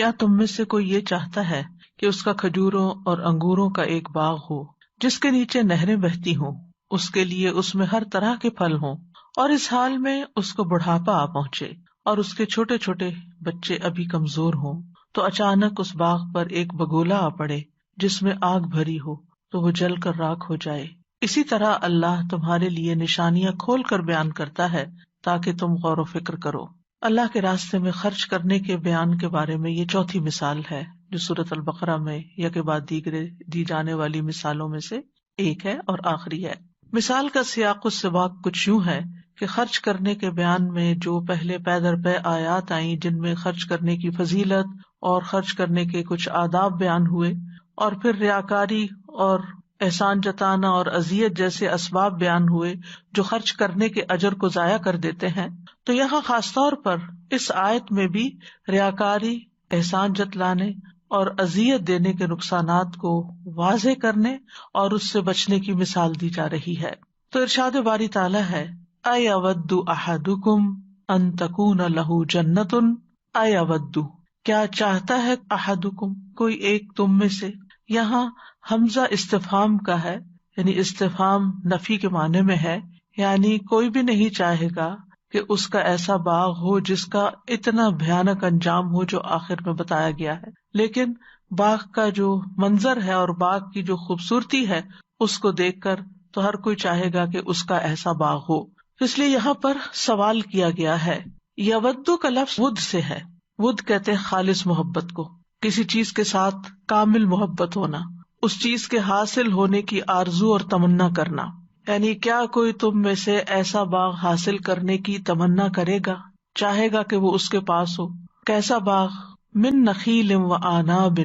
کیا تم میں سے کوئی یہ چاہتا ہے کہ اس کا کھجوروں اور انگوروں کا ایک باغ ہو جس کے نیچے نہریں بہتی ہوں، اس کے لیے اس میں ہر طرح کے پھل ہوں، اور اس حال میں اس کو بڑھاپا آ پہنچے اور اس کے چھوٹے چھوٹے بچے ابھی کمزور ہوں، تو اچانک اس باغ پر ایک بگولا آ پڑے جس میں آگ بھری ہو تو وہ جل کر راکھ ہو جائے۔ اسی طرح اللہ تمہارے لیے نشانیاں کھول کر بیان کرتا ہے تاکہ تم غور و فکر کرو۔ اللہ کے راستے میں خرچ کرنے کے بیان کے بارے میں یہ چوتھی مثال ہے جو سورۃ البقرہ میں یک بعد دیگرے دی جانے والی مثالوں میں سے ایک ہے اور آخری ہے۔ مثال کا سیاق و سباق کچھ یوں ہے کہ خرچ کرنے کے بیان میں جو پہلے پے در پے آیات آئیں جن میں خرچ کرنے کی فضیلت اور خرچ کرنے کے کچھ آداب بیان ہوئے، اور پھر ریاکاری اور احسان جتانا اور اذیت جیسے اسباب بیان ہوئے جو خرچ کرنے کے اجر کو ضائع کر دیتے ہیں، تو یہاں خاص طور پر اس آیت میں بھی ریاکاری، احسان جتلانے اور اذیت دینے کے نقصانات کو واضح کرنے اور اس سے بچنے کی مثال دی جا رہی ہے۔ تو ارشاد باری تعالیٰ ہے اَیَوَدُّ أَحَدُکُمْ أَن تَکُونَ لَہُ جَنَّةٌ، اَیَوَدُّ کیا چاہتا ہے، احدکم کوئی ایک تم میں سے، یہاں حمزہ استفہام کا ہے، یعنی استفہام نفی کے معنی میں ہے، یعنی کوئی بھی نہیں چاہے گا کہ اس کا ایسا باغ ہو جس کا اتنا بھیانک انجام ہو جو آخر میں بتایا گیا ہے، لیکن باغ کا جو منظر ہے اور باغ کی جو خوبصورتی ہے اس کو دیکھ کر تو ہر کوئی چاہے گا کہ اس کا ایسا باغ ہو۔ اس لیے یہاں پر سوال کیا گیا ہے۔ یودو کا لفظ ود سے ہے، ود کہتے ہیں خالص محبت کو، کسی چیز کے ساتھ کامل محبت ہونا، اس چیز کے حاصل ہونے کی آرزو اور تمنا کرنا، یعنی کیا کوئی تم میں سے ایسا باغ حاصل کرنے کی تمنا کرے گا، چاہے گا کہ وہ اس کے پاس ہو۔ کیسا باغ؟ من نخیل و اعناب،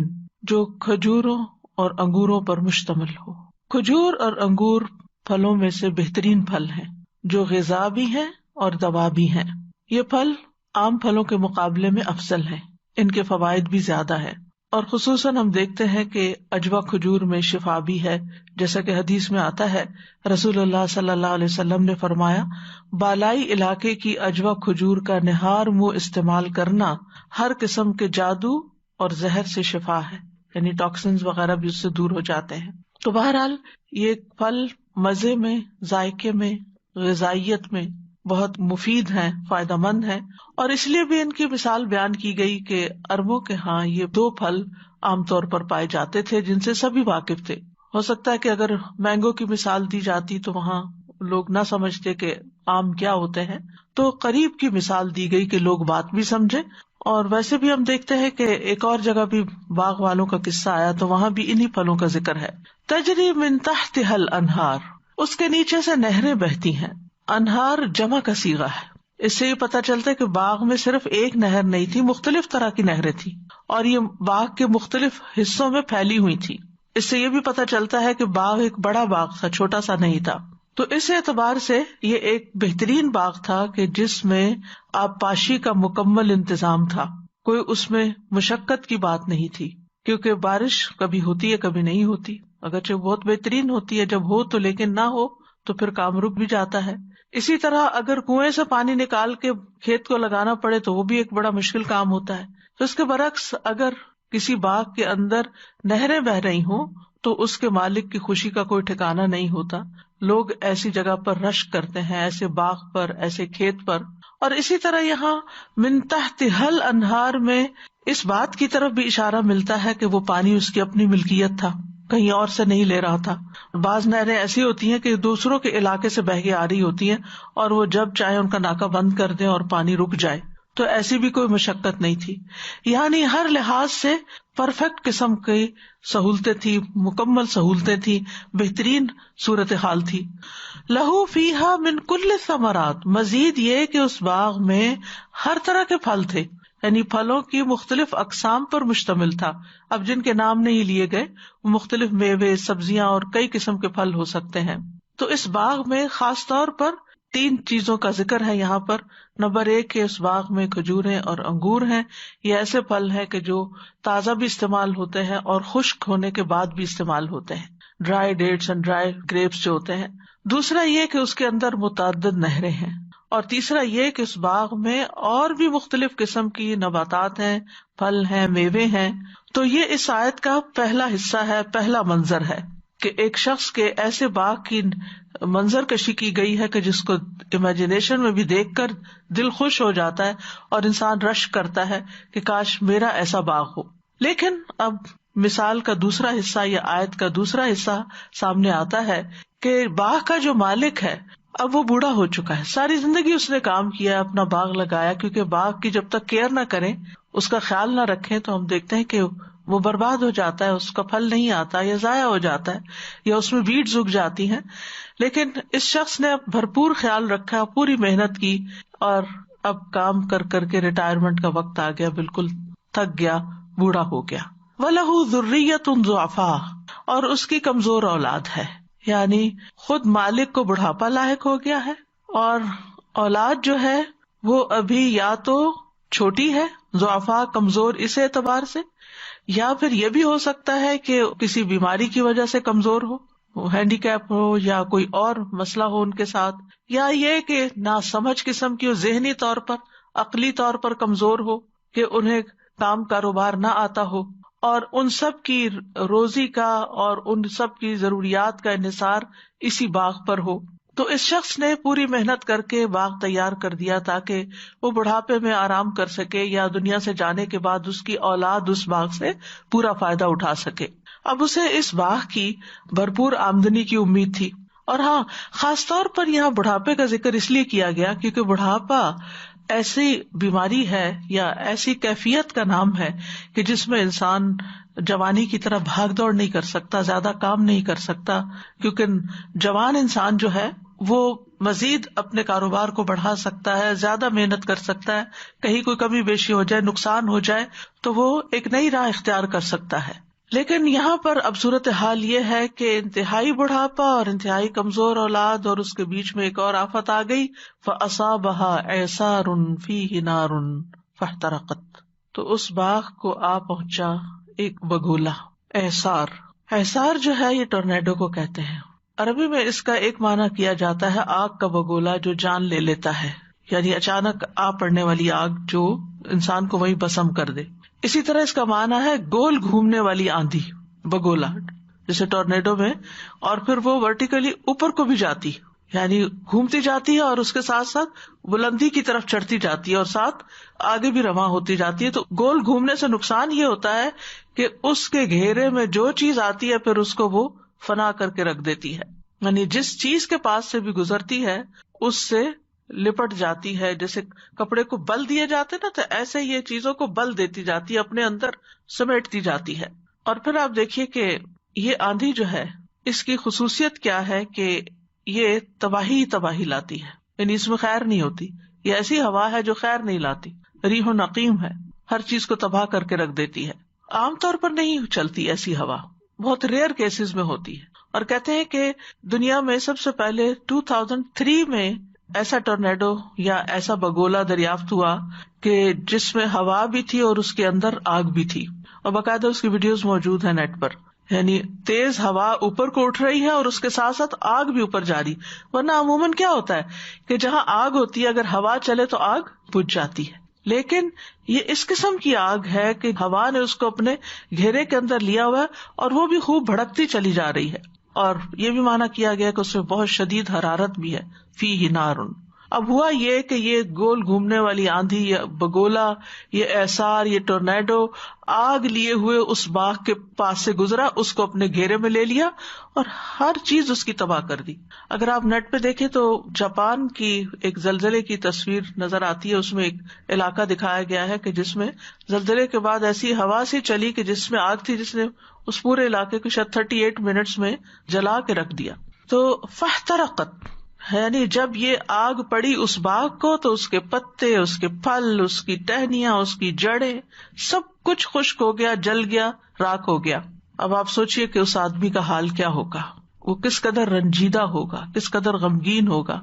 جو کھجوروں اور انگوروں پر مشتمل ہو۔ کھجور اور انگور پھلوں میں سے بہترین پھل ہیں جو غذا بھی ہیں اور دوا بھی ہیں۔ یہ پھل عام پھلوں کے مقابلے میں افضل ہیں، ان کے فوائد بھی زیادہ ہیں، اور خصوصاً ہم دیکھتے ہیں کہ عجوہ کھجور میں شفا بھی ہے، جیسا کہ حدیث میں آتا ہے رسول اللہ صلی اللہ علیہ وسلم نے فرمایا، بالائی علاقے کی عجوہ کھجور کا نہار منہ استعمال کرنا ہر قسم کے جادو اور زہر سے شفا ہے، یعنی ٹاکسنز وغیرہ بھی اس سے دور ہو جاتے ہیں۔ تو بہرحال یہ پھل مزے میں، ذائقے میں، غذائیت میں بہت مفید ہیں، فائدہ مند ہیں، اور اس لیے بھی ان کی مثال بیان کی گئی کہ عربوں کے ہاں یہ دو پھل عام طور پر پائے جاتے تھے جن سے سبھی واقف تھے۔ ہو سکتا ہے کہ اگر مینگو کی مثال دی جاتی تو وہاں لوگ نہ سمجھتے کہ آم کیا ہوتے ہیں، تو قریب کی مثال دی گئی کہ لوگ بات بھی سمجھے۔ اور ویسے بھی ہم دیکھتے ہیں کہ ایک اور جگہ بھی باغ والوں کا قصہ آیا تو وہاں بھی انہی پھلوں کا ذکر ہے۔ تجری من تحتها الانہار، اس کے نیچے سے نہریں بہتی ہیں۔ انہار جمع کا صیغہ ہے، اس سے یہ پتہ چلتا ہے کہ باغ میں صرف ایک نہر نہیں تھی، مختلف طرح کی نہریں تھی، اور یہ باغ کے مختلف حصوں میں پھیلی ہوئی تھی۔ اس سے یہ بھی پتہ چلتا ہے کہ باغ ایک بڑا باغ تھا، چھوٹا سا نہیں تھا۔ تو اس اعتبار سے یہ ایک بہترین باغ تھا کہ جس میں آبپاشی کا مکمل انتظام تھا، کوئی اس میں مشقت کی بات نہیں تھی، کیونکہ بارش کبھی ہوتی ہے کبھی نہیں ہوتی، اگرچہ بہت بہترین ہوتی ہے جب ہو تو، لیکن نہ ہو تو پھر کام رک بھی جاتا ہے۔ اسی طرح اگر کنویں سے پانی نکال کے کھیت کو لگانا پڑے تو وہ بھی ایک بڑا مشکل کام ہوتا ہے۔ تو اس کے برعکس اگر کسی باغ کے اندر نہریں بہ رہی ہوں تو اس کے مالک کی خوشی کا کوئی ٹھکانہ نہیں ہوتا۔ لوگ ایسی جگہ پر رشک کرتے ہیں، ایسے باغ پر، ایسے کھیت پر۔ اور اسی طرح یہاں من تحتها الانہار میں اس بات کی طرف بھی اشارہ ملتا ہے کہ وہ پانی اس کی اپنی ملکیت تھا، کہیں اور سے نہیں لے رہا تھا۔ بعض نہریں ایسی ہوتی ہیں کہ دوسروں کے علاقے سے بہ کے آ رہی ہوتی ہیں اور وہ جب چاہے ان کا ناکہ بند کر دیں اور پانی رک جائے، تو ایسی بھی کوئی مشقت نہیں تھی، یعنی ہر لحاظ سے پرفیکٹ قسم کی سہولتیں تھی، مکمل سہولتیں تھی، بہترین صورتحال تھی۔ لہو فیہا من کل الثمرات، مزید یہ کہ اس باغ میں ہر طرح کے پھل تھے، یعنی پھلوں کی مختلف اقسام پر مشتمل تھا۔ اب جن کے نام نہیں لیے گئے وہ مختلف میوے، سبزیاں اور کئی قسم کے پھل ہو سکتے ہیں۔ تو اس باغ میں خاص طور پر 3 چیزوں کا ذکر ہے یہاں پر۔ نمبر 1 کہ اس باغ میں کھجوریں اور انگور ہیں، یہ ایسے پھل ہیں کہ جو تازہ بھی استعمال ہوتے ہیں اور خشک ہونے کے بعد بھی استعمال ہوتے ہیں، dry dates and dry grapes جو ہوتے ہیں۔ دوسرا یہ کہ اس کے اندر متعدد نہریں ہیں، اور تیسرا یہ کہ اس باغ میں اور بھی مختلف قسم کی نباتات ہیں، پھل ہیں، میوے ہیں. تو یہ اس آیت کا پہلا حصہ ہے، پہلا منظر ہے کہ ایک شخص کے ایسے باغ کی منظر کشی کی گئی ہے کہ جس کو امیجنیشن میں بھی دیکھ کر دل خوش ہو جاتا ہے اور انسان رشک کرتا ہے کہ کاش میرا ایسا باغ ہو. لیکن اب مثال کا دوسرا حصہ یا آیت کا دوسرا حصہ سامنے آتا ہے کہ باغ کا جو مالک ہے اب وہ بوڑھا ہو چکا ہے. ساری زندگی اس نے کام کیا، اپنا باغ لگایا، کیونکہ باغ کی جب تک کیئر نہ کریں، اس کا خیال نہ رکھیں تو ہم دیکھتے ہیں کہ وہ برباد ہو جاتا ہے، اس کا پھل نہیں آتا یا ضائع ہو جاتا ہے یا اس میں ویڈز اگ جاتی ہیں. لیکن اس شخص نے بھرپور خیال رکھا، پوری محنت کی، اور اب کام کر کر کے ریٹائرمنٹ کا وقت آ گیا، بالکل تھک گیا، بوڑھا ہو گیا. وَلَهُ ذُرِّيَّةٌ ضُعَفَاءُ، اور اس کی کمزور اولاد ہے، یعنی خود مالک کو بڑھاپا لاحق ہو گیا ہے اور اولاد جو ہے وہ ابھی یا تو چھوٹی ہے، ضعفاء کمزور اس اعتبار سے، یا پھر یہ بھی ہو سکتا ہے کہ کسی بیماری کی وجہ سے کمزور ہو، ہینڈی کیپ ہو یا کوئی اور مسئلہ ہو ان کے ساتھ، یا یہ کہ ناسمجھ قسم کی ذہنی طور پر، عقلی طور پر کمزور ہو کہ انہیں کام کاروبار نہ آتا ہو، اور ان سب کی روزی کا اور ان سب کی ضروریات کا انحصار اسی باغ پر ہو. تو اس شخص نے پوری محنت کر کے باغ تیار کر دیا تاکہ وہ بڑھاپے میں آرام کر سکے یا دنیا سے جانے کے بعد اس کی اولاد اس باغ سے پورا فائدہ اٹھا سکے. اب اسے اس باغ کی بھرپور آمدنی کی امید تھی. اور ہاں، خاص طور پر یہاں بڑھاپے کا ذکر اس لیے کیا گیا کیونکہ بڑھاپا ایسی بیماری ہے یا ایسی کیفیت کا نام ہے کہ جس میں انسان جوانی کی طرح بھاگ دوڑ نہیں کر سکتا، زیادہ کام نہیں کر سکتا، کیونکہ جوان انسان جو ہے وہ مزید اپنے کاروبار کو بڑھا سکتا ہے، زیادہ محنت کر سکتا ہے، کہیں کوئی کمی بیشی ہو جائے، نقصان ہو جائے تو وہ ایک نئی راہ اختیار کر سکتا ہے. لیکن یہاں پر اب صورتحال یہ ہے کہ انتہائی بڑھاپا اور انتہائی کمزور اولاد اور اس کے بیچ میں ایک اور آفت آ گئی. فَأَصَابَهَا إِعْصَارٌ فِيهِ نَارٌ فَاحْتَرَقَتْ، تو اس باغ کو آ پہنچا ایک بگولا. اعصار جو ہے یہ ٹورنیڈو کو کہتے ہیں. عربی میں اس کا ایک معنی کیا جاتا ہے آگ کا بگولا جو جان لے لیتا ہے، یعنی اچانک آ پڑنے والی آگ جو انسان کو وہیں بسم کر دے. اسی طرح اس کا معنی ہے گول گھومنے والی آندھی، بگولا جیسے ٹورنیڈو میں، اور پھر وہ ورٹیکلی اوپر کو بھی جاتی، یعنی گھومتی جاتی ہے اور اس کے ساتھ ساتھ بلندی کی طرف چڑھتی جاتی ہے اور ساتھ آگے بھی رواں ہوتی جاتی ہے. تو گول گھومنے سے نقصان یہ ہوتا ہے کہ اس کے گھیرے میں جو چیز آتی ہے پھر اس کو وہ فنا کر کے رکھ دیتی ہے، یعنی جس چیز کے پاس سے بھی گزرتی ہے اس سے لپٹ جاتی ہے. جیسے کپڑے کو بل دیے جاتے نا، تو ایسے یہ چیزوں کو بل دیتی جاتی ہے، اپنے اندر سمیٹتی جاتی ہے. اور پھر آپ دیکھیے کہ یہ آندھی جو ہے اس کی خصوصیت کیا ہے کہ یہ تباہی لاتی ہے، یعنی اس میں خیر نہیں ہوتی. یہ ایسی ہوا ہے جو خیر نہیں لاتی، ریح نقیم ہے، ہر چیز کو تباہ کر کے رکھ دیتی ہے. عام طور پر نہیں چلتی ایسی ہوا، بہت ریئر کیسز میں ہوتی ہے. اور کہتے ہیں کہ دنیا میں سب سے پہلے 2003 میں ایسا ٹورنیڈو یا ایسا بگولا دریافت ہوا کہ جس میں ہوا بھی تھی اور اس کے اندر آگ بھی تھی، اور باقاعدہ اس کی ویڈیوز موجود ہیں نیٹ پر. یعنی تیز ہوا اوپر کو اٹھ رہی ہے اور اس کے ساتھ ساتھ آگ بھی اوپر جاری. ورنہ عموماً کیا ہوتا ہے کہ جہاں آگ ہوتی ہے اگر ہوا چلے تو آگ بجھ جاتی ہے، لیکن یہ اس قسم کی آگ ہے کہ ہوا نے اس کو اپنے گھیرے کے اندر لیا ہوا ہے اور وہ بھی خوب بھڑکتی چلی جا رہی ہے. اور یہ بھی مانا کیا گیا کہ اس میں بہت شدید حرارت بھی ہے. فیہ نار. اب ہوا یہ کہ یہ گول گھومنے والی آندھی، یہ بگولا، یہ اعصار، یہ ٹورنیڈو آگ لیے ہوئے اس باغ کے پاس سے گزرا، اس کو اپنے گھیرے میں لے لیا اور ہر چیز اس کی تباہ کر دی. اگر آپ نیٹ پہ دیکھیں تو جاپان کی ایک زلزلے کی تصویر نظر آتی ہے، اس میں ایک علاقہ دکھایا گیا ہے کہ جس میں زلزلے کے بعد ایسی ہوا سی چلی کہ جس میں آگ تھی، جس نے اس پورے علاقے کو شاید 38 منٹس میں جلا کے رکھ دیا. تو فاحترقت، یعنی جب یہ آگ پڑی اس باغ کو تو اس کے پتے، اس کے پھل، اس کی ٹہنیاں، اس کی جڑیں، سب کچھ خشک ہو گیا، جل گیا، راکھ ہو گیا. اب آپ سوچئے کہ اس آدمی کا حال کیا ہوگا، وہ کس قدر رنجیدہ ہوگا، کس قدر غمگین ہوگا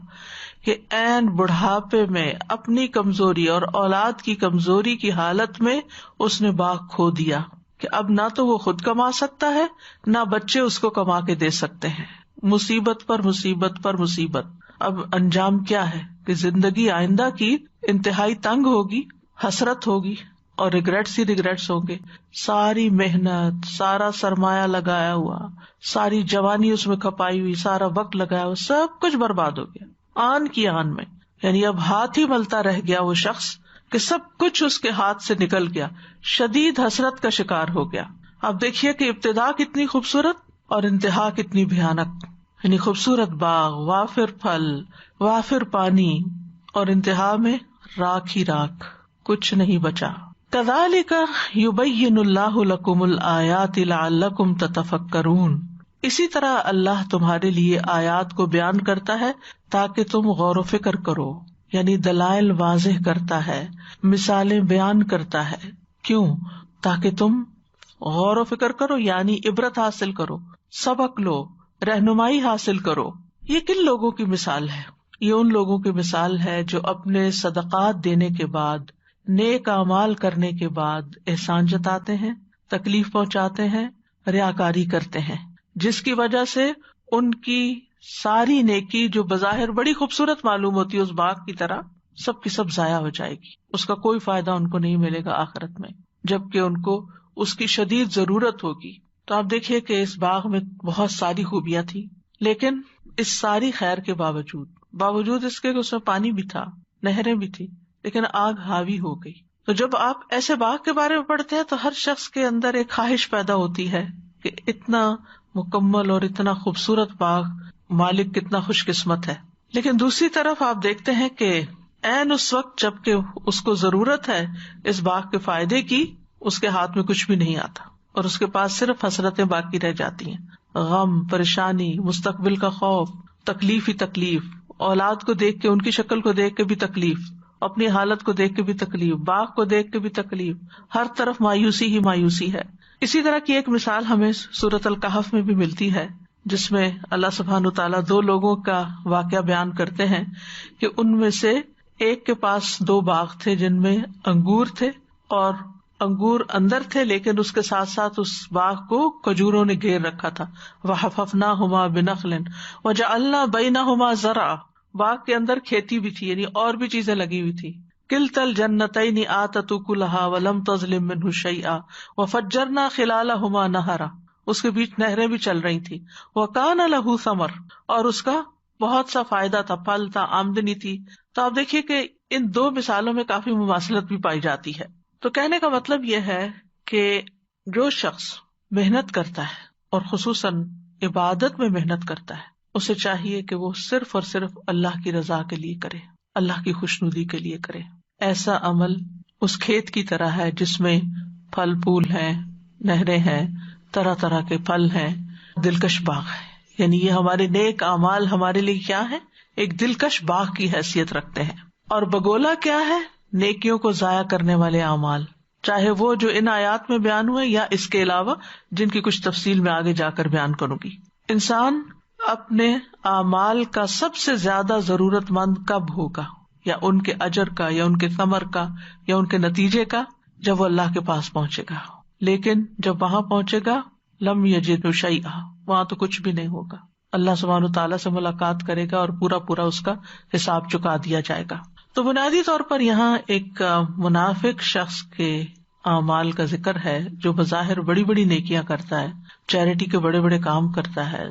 کہ عین بڑھاپے میں اپنی کمزوری اور اولاد کی کمزوری کی حالت میں اس نے باغ کھو دیا کہ اب نہ تو وہ خود کما سکتا ہے، نہ بچے اس کو کما کے دے سکتے ہیں. مصیبت پر مصیبت پر مصیبت. اب انجام کیا ہے کہ زندگی آئندہ کی انتہائی تنگ ہوگی، حسرت ہوگی اور ریگریٹس ہی ریگریٹس ہوں گے. ساری محنت، سارا سرمایہ لگایا ہوا، ساری جوانی اس میں کھپائی ہوئی، سارا وقت لگایا ہوا، سب کچھ برباد ہو گیا آن کی آن میں. یعنی اب ہاتھ ہی ملتا رہ گیا وہ شخص کہ سب کچھ اس کے ہاتھ سے نکل گیا، شدید حسرت کا شکار ہو گیا. اب دیکھیے کہ ابتدا کتنی خوبصورت اور انتہا کتنی بھیانک. یعنی خوبصورت باغ، وافر پھل، وافر پانی، اور انتہا میں راکھ ہی راکھ، کچھ نہیں بچا. کذالک یبین اللہ لکم الآیات لعلکم تتفکرون. اسی طرح اللہ تمہارے لیے آیات کو بیان کرتا ہے تاکہ تم غور و فکر کرو. یعنی دلائل واضح کرتا ہے، مثالیں بیان کرتا ہے. کیوں؟ تاکہ تم غور و فکر کرو، یعنی عبرت حاصل کرو، سبق لو، رہنمائی حاصل کرو. یہ کن لوگوں کی مثال ہے؟ یہ ان لوگوں کی مثال ہے جو اپنے صدقات دینے کے بعد، نیک اعمال کرنے کے بعد احسان جتاتے ہیں، تکلیف پہنچاتے ہیں، ریاکاری کرتے ہیں، جس کی وجہ سے ان کی ساری نیکی جو بظاہر بڑی خوبصورت معلوم ہوتی ہے اس باغ کی طرح، سب کی سب ضائع ہو جائے گی. اس کا کوئی فائدہ ان کو نہیں ملے گا آخرت میں، جبکہ ان کو اس کی شدید ضرورت ہوگی. تو آپ دیکھیے کہ اس باغ میں بہت ساری خوبیاں تھی، لیکن اس ساری خیر کے باوجود اس کے کہ اس میں پانی بھی تھا، نہریں بھی تھی، لیکن آگ حاوی ہو گئی. تو جب آپ ایسے باغ کے بارے میں پڑھتے ہیں تو ہر شخص کے اندر ایک خواہش پیدا ہوتی ہے کہ اتنا مکمل اور اتنا خوبصورت باغ، مالک کتنا خوش قسمت ہے. لیکن دوسری طرف آپ دیکھتے ہیں کہ عین اس وقت جب کہ اس کو ضرورت ہے اس باغ کے فائدے کی، اس کے ہاتھ میں کچھ بھی نہیں آتا اور اس کے پاس صرف حسرتیں باقی رہ جاتی ہیں. غم، پریشانی، مستقبل کا خوف، تکلیف ہی تکلیف، اولاد کو دیکھ کے، ان کی شکل کو دیکھ کے بھی تکلیف، اپنی حالت کو دیکھ کے بھی تکلیف، باغ کو دیکھ کے بھی تکلیف، ہر طرف مایوسی ہی مایوسی ہے. اسی طرح کی ایک مثال ہمیں سورۃ الکہف میں بھی ملتی ہے، جس میں اللہ سبحانہ وتعالیٰ 2 لوگوں کا واقعہ بیان کرتے ہیں کہ ان میں سے ایک کے پاس 2 باغ تھے جن میں انگور تھے، اور انگور اندر تھے لیکن اس کے ساتھ ساتھ اس باغ کو کھجوروں نے گھیر رکھا تھا. وَحَفَفْنَاهُمَا بِنَخْلٍ وَجَعَلْنَا بَيْنَهُمَا زَرْعًا. باغ کے اندر کھیتی بھی تھی، یعنی اور بھی چیزیں لگی ہوئی تھی. كِلْتَا الْجَنَّتَيْنِ آتَتْ أُكُلَهَا وَلَمْ تَظْلِم مِّنْهُ شَيْئًا وَفَجَّرْنَا خِلَالَهُمَا نَهَرًا. اس کے بیچ نہریں بھی چل رہی تھی. وَكَانَ لَهُ ثَمَرٌ. اور اس کا بہت سا فائدہ تھا، پھل تھا، آمدنی تھی. تو آپ دیکھیے کہ ان 2 مثالوں میں کافی مماثلت بھی پائی جاتی ہے. تو کہنے کا مطلب یہ ہے کہ جو شخص محنت کرتا ہے اور خصوصاً عبادت میں محنت کرتا ہے، اسے چاہیے کہ وہ صرف اور صرف اللہ کی رضا کے لیے کرے، اللہ کی خوشنودی کے لیے کرے. ایسا عمل اس کھیت کی طرح ہے جس میں پھل پھول ہیں، نہریں ہیں، طرح طرح کے پھل ہیں، دلکش باغ ہے. یعنی یہ ہمارے نیک اعمال ہمارے لیے کیا ہے؟ ایک دلکش باغ کی حیثیت رکھتے ہیں. اور بگولا کیا ہے؟ نیکیوں کو ضائع کرنے والے اعمال، چاہے وہ جو ان آیات میں بیان ہوئے یا اس کے علاوہ جن کی کچھ تفصیل میں آگے جا کر بیان کروں گی. انسان اپنے اعمال کا سب سے زیادہ ضرورت مند کب ہوگا؟ یا ان کے اجر کا، یا ان کے ثمر کا، یا ان کے نتیجے کا؟ جب وہ اللہ کے پاس پہنچے گا. لیکن جب وہاں پہنچے گا لم یجد شیئا، وہاں تو کچھ بھی نہیں ہوگا. اللہ سبحانہ تعالیٰ سے ملاقات کرے گا اور پورا اس کا حساب چکا دیا جائے گا. تو بنیادی طور پر یہاں ایک منافق شخص کے اعمال کا ذکر ہے جو بظاہر بڑی بڑی نیکیاں کرتا ہے، چیریٹی کے بڑے بڑے کام کرتا ہے،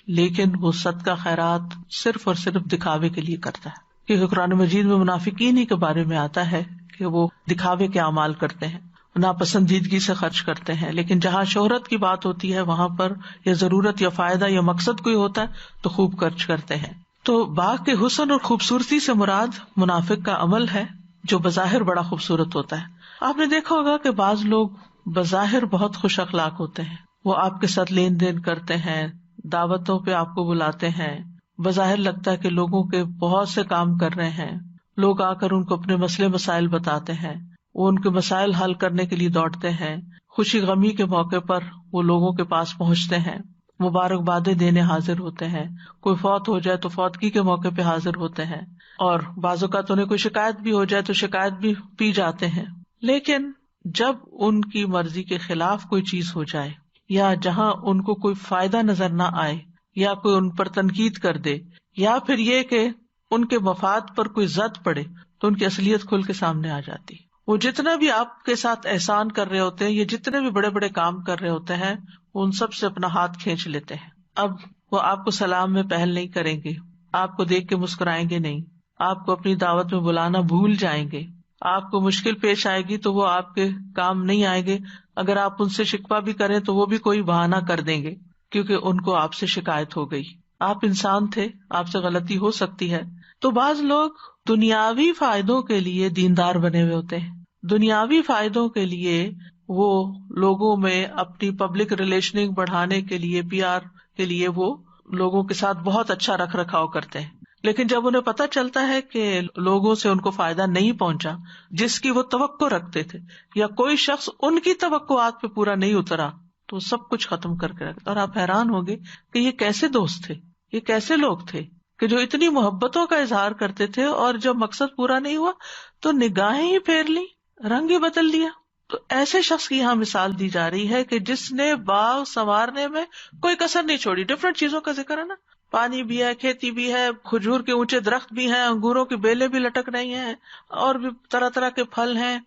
لیکن وہ صدقہ خیرات صرف اور صرف دکھاوے کے لیے کرتا ہے. کیونکہ قرآن مجید میں منافقین ہی کے بارے میں آتا ہے کہ وہ دکھاوے کے اعمال کرتے ہیں، ناپسندیدگی سے خرچ کرتے ہیں. لیکن جہاں شہرت کی بات ہوتی ہے وہاں پر یا ضرورت یا فائدہ یا مقصد کوئی ہوتا ہے تو خوب خرچ کرتے ہیں. تو باغ کے حسن اور خوبصورتی سے مراد منافق کا عمل ہے جو بظاہر بڑا خوبصورت ہوتا ہے. آپ نے دیکھا ہوگا کہ بعض لوگ بظاہر بہت خوش اخلاق ہوتے ہیں، وہ آپ کے ساتھ لین دین کرتے ہیں، دعوتوں پہ آپ کو بلاتے ہیں، بظاہر لگتا ہے کہ لوگوں کے بہت سے کام کر رہے ہیں، لوگ آ کر ان کو اپنے مسئلے مسائل بتاتے ہیں، وہ ان کے مسائل حل کرنے کے لیے دوڑتے ہیں، خوشی غمی کے موقع پر وہ لوگوں کے پاس پہنچتے ہیں، مبارکبادیں دینے حاضر ہوتے ہیں، کوئی فوت ہو جائے تو فوتگی کے موقع پہ حاضر ہوتے ہیں، اور بعض اوقات انہیں کوئی شکایت بھی ہو جائے تو شکایت بھی پی جاتے ہیں. لیکن جب ان کی مرضی کے خلاف کوئی چیز ہو جائے یا جہاں ان کو کوئی فائدہ نظر نہ آئے یا کوئی ان پر تنقید کر دے یا پھر یہ کہ ان کے مفاد پر کوئی زد پڑے تو ان کی اصلیت کھل کے سامنے آ جاتی. وہ جتنا بھی آپ کے ساتھ احسان کر رہے ہوتے ہیں، یہ جتنے بھی بڑے بڑے کام کر رہے ہوتے ہیں، وہ ان سب سے اپنا ہاتھ کھینچ لیتے ہیں. اب وہ آپ کو سلام میں پہل نہیں کریں گے، آپ کو دیکھ کے مسکرائیں گے نہیں، آپ کو اپنی دعوت میں بلانا بھول جائیں گے، آپ کو مشکل پیش آئے گی تو وہ آپ کے کام نہیں آئیں گے. اگر آپ ان سے شکوہ بھی کریں تو وہ بھی کوئی بہانہ کر دیں گے، کیونکہ ان کو آپ سے شکایت ہو گئی. آپ انسان تھے، آپ سے غلطی ہو سکتی ہے. تو بعض لوگ دنیاوی فائدوں کے لیے دیندار بنے ہوئے ہوتے ہیں، دنیاوی فائدوں کے لیے وہ لوگوں میں اپنی پبلک ریلیشننگ بڑھانے کے لیے، پی آر کے لیے وہ لوگوں کے ساتھ بہت اچھا رکھ رکھاؤ کرتے ہیں. لیکن جب انہیں پتہ چلتا ہے کہ لوگوں سے ان کو فائدہ نہیں پہنچا جس کی وہ توقع رکھتے تھے، یا کوئی شخص ان کی توقعات پہ پورا نہیں اترا، تو سب کچھ ختم کر کے رکھتا. اور آپ حیران ہوگے کہ یہ کیسے دوست تھے، یہ کیسے لوگ تھے کہ جو اتنی محبتوں کا اظہار کرتے تھے، اور جب مقصد پورا نہیں ہوا تو نگاہیں ہی پھیر لی، رنگ ہی بدل دیا. تو ایسے شخص کی یہاں مثال دی جا رہی ہے کہ جس نے باغ سنوارنے میں کوئی کسر نہیں چھوڑی. ڈفرینٹ چیزوں کا ذکر ہے نا، پانی بھی ہے، کھیتی بھی ہے، کھجور کے اونچے درخت بھی ہیں، انگوروں کی بیلیں بھی لٹک رہی ہیں، اور بھی طرح طرح کے پھل ہیں.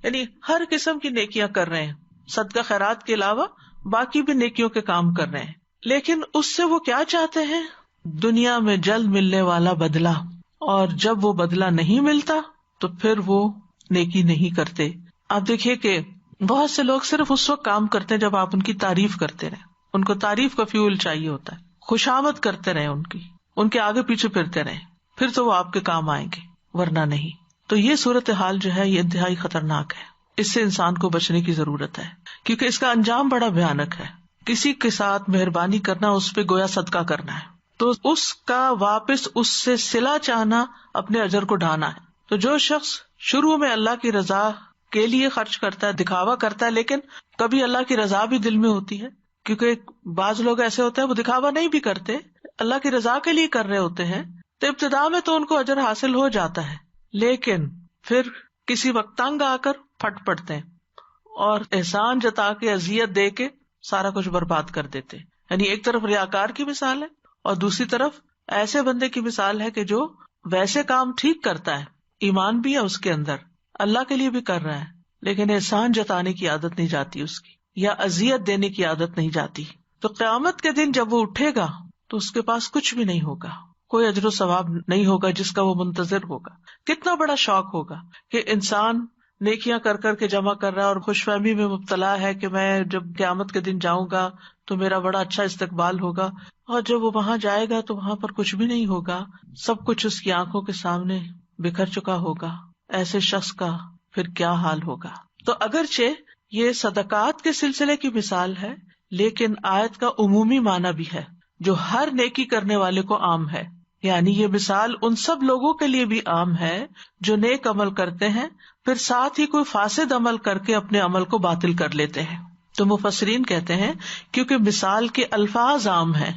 یعنی ہر قسم کی نیکیاں کر رہے ہیں، صدقہ خیرات کے علاوہ باقی بھی نیکیوں کے کام کر رہے ہیں. لیکن اس سے وہ کیا چاہتے ہیں؟ دنیا میں جلد ملنے والا بدلہ. اور جب وہ بدلہ نہیں ملتا تو پھر وہ نیکی نہیں کرتے. آپ دیکھیے کہ بہت سے لوگ صرف اس وقت کام کرتے ہیں جب آپ ان کی تعریف کرتے رہیں، ان کو تعریف کا فیول چاہیے ہوتا ہے، خوشامد کرتے رہیں، ان کے آگے پیچھے پھرتے رہیں، پھر تو وہ آپ کے کام آئیں گے، ورنہ نہیں. تو یہ صورتحال جو ہے یہ انتہائی خطرناک ہے، اس سے انسان کو بچنے کی ضرورت ہے، کیونکہ اس کا انجام بڑا بھیانک ہے. کسی کے ساتھ مہربانی کرنا اس پہ گویا صدقہ کرنا ہے، تو اس کا واپس اس سے صلہ چاہنا اپنے اجر کو ڈھانا ہے. تو جو شخص شروع میں اللہ کی رضا کے لیے خرچ کرتا ہے، دکھاوا کرتا ہے، لیکن کبھی اللہ کی رضا بھی دل میں ہوتی ہے، کیونکہ بعض لوگ ایسے ہوتے ہیں وہ دکھاوا نہیں بھی کرتے، اللہ کی رضا کے لیے کر رہے ہوتے ہیں، تو ابتدا میں تو ان کو اجر حاصل ہو جاتا ہے، لیکن پھر کسی وقت تنگ آ کر پھٹ پڑتے ہیں اور احسان جتا کے اذیت دے کے سارا کچھ برباد کر دیتے. یعنی ایک طرف ریاکار کی مثال ہے اور دوسری طرف ایسے بندے کی مثال ہے کہ جو ویسے کام ٹھیک کرتا ہے، ایمان بھی ہے اس کے اندر، اللہ کے لیے بھی کر رہا ہے، لیکن احسان جتانے کی عادت نہیں جاتی اس کی، یا اذیت دینے کی عادت نہیں جاتی. تو قیامت کے دن جب وہ اٹھے گا تو اس کے پاس کچھ بھی نہیں ہوگا، کوئی اجر و ثواب نہیں ہوگا جس کا وہ منتظر ہوگا. کتنا بڑا شوق ہوگا کہ انسان نیکیاں کر کر کے جمع کر رہا ہے اور خوش فہمی میں مبتلا ہے کہ میں جب قیامت کے دن جاؤں گا تو میرا بڑا اچھا استقبال ہوگا، اور جب وہ وہاں جائے گا تو وہاں پر کچھ بھی نہیں ہوگا، سب کچھ اس کی آنکھوں کے سامنے بکھر چکا ہوگا. ایسے شخص کا پھر کیا حال ہوگا؟ تو اگرچہ یہ صدقات کے سلسلے کی مثال ہے، لیکن آیت کا عمومی معنی بھی ہے جو ہر نیکی کرنے والے کو عام ہے. یعنی یہ مثال ان سب لوگوں کے لیے بھی عام ہے جو نیک عمل کرتے ہیں، پھر ساتھ ہی کوئی فاسد عمل کر کے اپنے عمل کو باطل کر لیتے ہیں. تو مفسرین کہتے ہیں کیونکہ مثال کے الفاظ عام ہیں،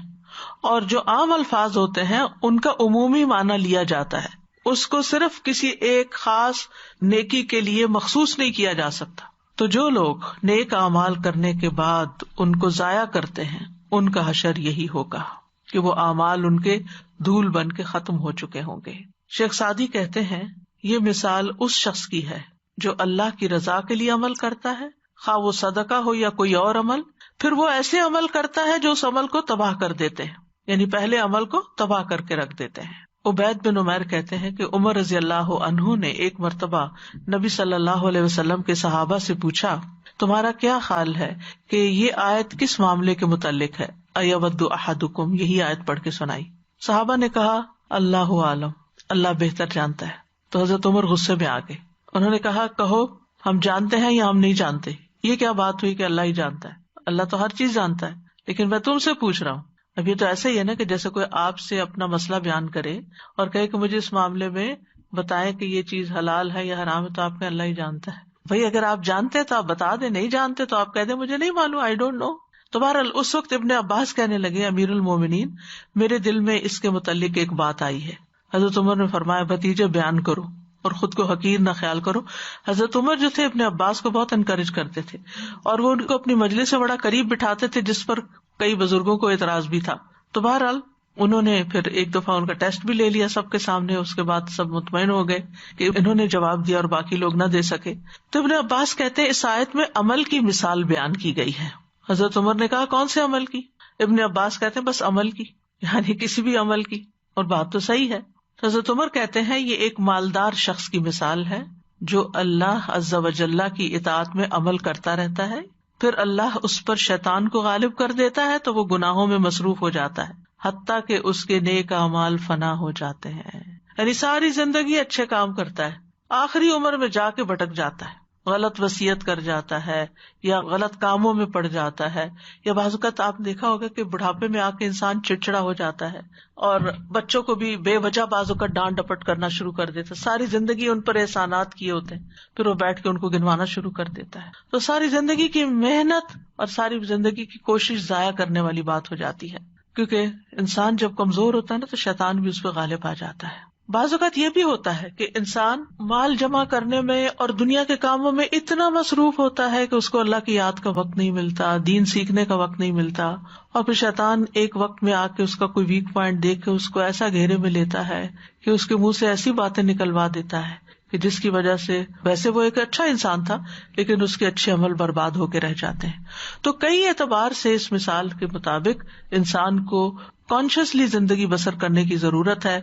اور جو عام الفاظ ہوتے ہیں ان کا عمومی معنی لیا جاتا ہے، اس کو صرف کسی ایک خاص نیکی کے لیے مخصوص نہیں کیا جا سکتا. تو جو لوگ نیک اعمال کرنے کے بعد ان کو ضائع کرتے ہیں ان کا حشر یہی ہوگا کہ وہ اعمال ان کے دھول بن کے ختم ہو چکے ہوں گے. شیخ سعدی کہتے ہیں یہ مثال اس شخص کی ہے جو اللہ کی رضا کے لیے عمل کرتا ہے، خواہ وہ صدقہ ہو یا کوئی اور عمل، پھر وہ ایسے عمل کرتا ہے جو اس عمل کو تباہ کر دیتے ہیں، یعنی پہلے عمل کو تباہ کر کے رکھ دیتے ہیں. عبید بن عمیر کہتے ہیں کہ عمر رضی اللہ عنہ نے ایک مرتبہ نبی صلی اللہ علیہ وسلم کے صحابہ سے پوچھا تمہارا کیا خیال ہے کہ یہ آیت کس معاملے کے متعلق ہے؟ ایود احدکم، یہی آیت پڑھ کے سنائی. صحابہ نے کہا اللہ عالم، اللہ بہتر جانتا ہے. تو حضرت عمر غصے میں آ گئے، انہوں نے کہا کہو ہم جانتے ہیں یا ہم نہیں جانتے. یہ کیا بات ہوئی کہ اللہ ہی جانتا ہے؟ اللہ تو ہر چیز جانتا ہے، لیکن میں تم سے پوچھ رہا ہوں. اب یہ تو ایسا ہی ہے نا کہ جیسے کوئی آپ سے اپنا مسئلہ بیان کرے اور کہے کہ مجھے اس معاملے میں بتائیں کہ یہ چیز حلال ہے یا حرام ہے، تو آپ نے اللہ ہی جانتا ہے. بھائی اگر آپ جانتے ہیں تو آپ بتا دیں، نہیں جانتے تو آپ کہہ دیں مجھے نہیں معلوم، آئی ڈونٹ نو. تو بہرحال اس وقت ابن عباس کہنے لگے امیر المومنین میرے دل میں اس کے متعلق ایک بات آئی ہے. حضرت عمر نے فرمایا بھتیجے بیان کرو اور خود کو حقیر نہ خیال کرو. حضرت عمر جو تھے ابن عباس کو بہت انکریج کرتے تھے اور وہ ان کو اپنی مجلس سے بڑا قریب بٹھاتے تھے، جس پر کئی بزرگوں کو اعتراض بھی تھا. تو بہرحال انہوں نے پھر ایک دفعہ ان کا ٹیسٹ بھی لے لیا سب کے سامنے، اس کے بعد سب مطمئن ہو گئے کہ انہوں نے جواب دیا اور باقی لوگ نہ دے سکے. تو ابن عباس کہتے ہیں اس آیت میں عمل کی مثال بیان کی گئی ہے. حضرت عمر نے کہا کون سے عمل کی؟ ابن عباس کہتے ہیں بس عمل کی، یعنی کسی بھی عمل کی، اور بات تو صحیح ہے. حضرت عمر کہتے ہیں یہ ایک مالدار شخص کی مثال ہے جو اللہ عز و جل کی اطاعت میں عمل کرتا رہتا ہے، پھر اللہ اس پر شیطان کو غالب کر دیتا ہے تو وہ گناہوں میں مصروف ہو جاتا ہے حتیٰ کہ اس کے نیک اعمال فنا ہو جاتے ہیں. یعنی ساری زندگی اچھے کام کرتا ہے، آخری عمر میں جا کے بھٹک جاتا ہے، غلط وصیت کر جاتا ہے یا غلط کاموں میں پڑ جاتا ہے، یا بعض اوقات آپ نے دیکھا ہوگا کہ بڑھاپے میں آ کے انسان چڑچڑا ہو جاتا ہے اور بچوں کو بھی بے وجہ بعض اوقات ڈانٹ ڈپٹ کرنا شروع کر دیتا ہے. ساری زندگی ان پر احسانات کیے ہوتے ہیں، پھر وہ بیٹھ کے ان کو گنوانا شروع کر دیتا ہے. تو ساری زندگی کی محنت اور ساری زندگی کی کوشش ضائع کرنے والی بات ہو جاتی ہے، کیونکہ انسان جب کمزور ہوتا ہے نا تو شیطان بھی اس پہ غالب آ جاتا ہے. بعض اوقات یہ بھی ہوتا ہے کہ انسان مال جمع کرنے میں اور دنیا کے کاموں میں اتنا مصروف ہوتا ہے کہ اس کو اللہ کی یاد کا وقت نہیں ملتا، دین سیکھنے کا وقت نہیں ملتا، اور پھر شیطان ایک وقت میں آ کے اس کا کوئی ویک پوائنٹ دیکھ کے اس کو ایسا گھیرے میں لیتا ہے کہ اس کے منہ سے ایسی باتیں نکلوا دیتا ہے کہ جس کی وجہ سے ویسے وہ ایک اچھا انسان تھا لیکن اس کے اچھے عمل برباد ہو کے رہ جاتے ہیں. تو کئی اعتبار سے اس مثال کے مطابق انسان کو کانشیسلی زندگی بسر کرنے کی ضرورت ہے،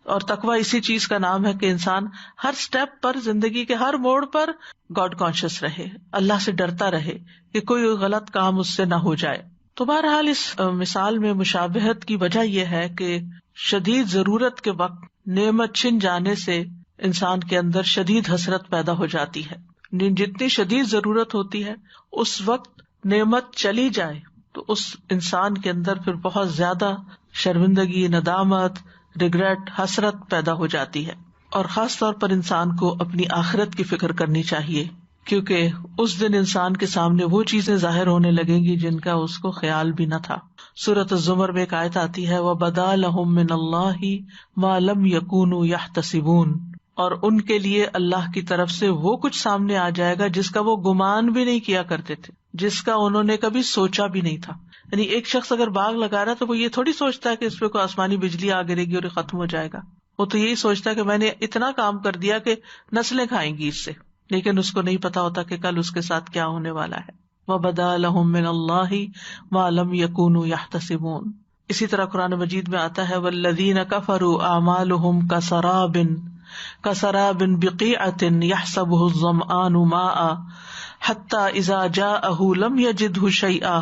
اور تقویٰ اسی چیز کا نام ہے کہ انسان ہر سٹیپ پر، زندگی کے ہر موڑ پر گاڈ کانشیس رہے، اللہ سے ڈرتا رہے کہ کوئی غلط کام اس سے نہ ہو جائے. تو بہرحال اس مثال میں مشابہت کی وجہ یہ ہے کہ شدید ضرورت کے وقت نعمت چھن جانے سے انسان کے اندر شدید حسرت پیدا ہو جاتی ہے. جتنی شدید ضرورت ہوتی ہے اس وقت نعمت چلی جائے تو اس انسان کے اندر پھر بہت زیادہ شرمندگی، ندامت، ریگریٹ، حسرت پیدا ہو جاتی ہے. اور خاص طور پر انسان کو اپنی آخرت کی فکر کرنی چاہیے، کیونکہ اس دن انسان کے سامنے وہ چیزیں ظاہر ہونے لگیں گی جن کا اس کو خیال بھی نہ تھا. سورۃ الزمر میں ایک آیت آتی ہے وَبَدَا لَهُم مِّنَ اللَّهِ مَا لَمْ يَكُونُوا يَحْتَسِبُونَ، اور ان کے لیے اللہ کی طرف سے وہ کچھ سامنے آ جائے گا جس کا وہ گمان بھی نہیں کیا کرتے تھے، جس کا انہوں نے کبھی سوچا بھی نہیں تھا. یعنی ایک شخص اگر باغ لگا رہا ہے تو وہ یہ تھوڑی سوچتا ہے کہ اس پہ کوئی آسمانی بجلی آ گرے گی اور یہ ختم ہو جائے گا. وہ تو یہی سوچتا ہے کہ میں نے اتنا کام کر دیا کہ نسلیں کھائیں گی اس سے، لیکن اس کو نہیں پتا ہوتا کہ کل اس کے ساتھ کیا ہونے والا ہے. وَبَدَا لَهُم مِّنَ اللَّهِ مَا لَمْ يَكُونُوا يَحْتَسِبُونَ. اسی طرح قرآن مجید میں آتا ہے وَالَّذِينَ كَفَرُوا أَعْمَالُهُمْ كَسَرَابٍ بِقِيعَةٍ يَحْسَبُهُ الظَّمْآنُ مَاءً حَتَّى إِذَا جَاءَهُ لَمْ يَجِدْهُ شَيْئًا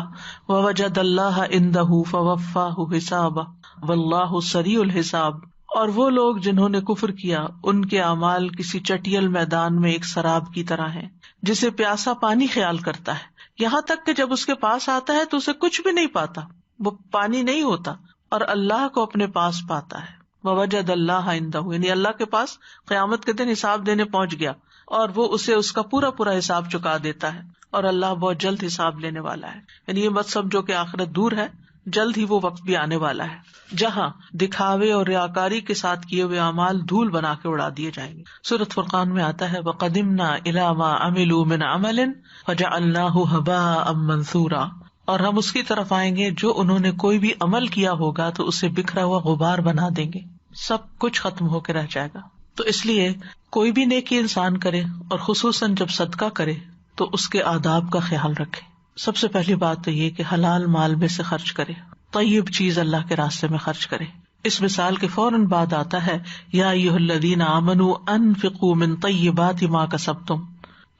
وَوَجَدَ اللَّهَ عِندَهُ فَوَفَّاهُ حِسَابَهُ وَاللَّهُ سَرِيعُ الْحِسَابِ. اور وہ لوگ جنہوں نے کفر کیا ان کے اعمال کسی چٹیل میدان میں ایک سراب کی طرح ہیں جسے پیاسا پانی خیال کرتا ہے، یہاں تک کہ جب اس کے پاس آتا ہے تو اسے کچھ بھی نہیں پاتا، وہ پانی نہیں ہوتا، اور اللہ کو اپنے پاس پاتا ہے. وَوَجَدَ اللَّهَ عِندَهُ، یعنی اللہ کے پاس قیامت کے دن حساب دینے پہنچ گیا اور وہ اسے اس کا پورا پورا حساب چکا دیتا ہے، اور اللہ بہت جلد حساب لینے والا ہے. یعنی یہ مت سمجھو کہ آخرت دور ہے، جلد ہی وہ وقت بھی آنے والا ہے جہاں دکھاوے اور ریاکاری کے ساتھ کیے ہوئے اعمال دھول بنا کے اڑا دیے جائیں گے. سورۃ فرقان میں آتا ہے وَقَدِمْنَا إِلَىٰ مَا عَمِلُوا مِنْ عَمَلٍ فَجَعَلْنَاهُ هَبَاءً مَّنثُورًا، اور ہم اس کی طرف آئیں گے جو انہوں نے کوئی بھی عمل کیا ہوگا تو اسے بکھرا ہوا غبار بنا دیں گے، سب کچھ ختم ہو کے رہ جائے گا. تو اس لیے کوئی بھی نیکی انسان کرے اور خصوصاً جب صدقہ کرے تو اس کے آداب کا خیال رکھے. سب سے پہلی بات تو یہ کہ حلال مال میں سے خرچ کرے، طیب چیز اللہ کے راستے میں خرچ کرے. اس مثال کے فوراً بعد آتا ہے یا ایھا الذین آمنوا انفقوا من طیبات ما کسبتم،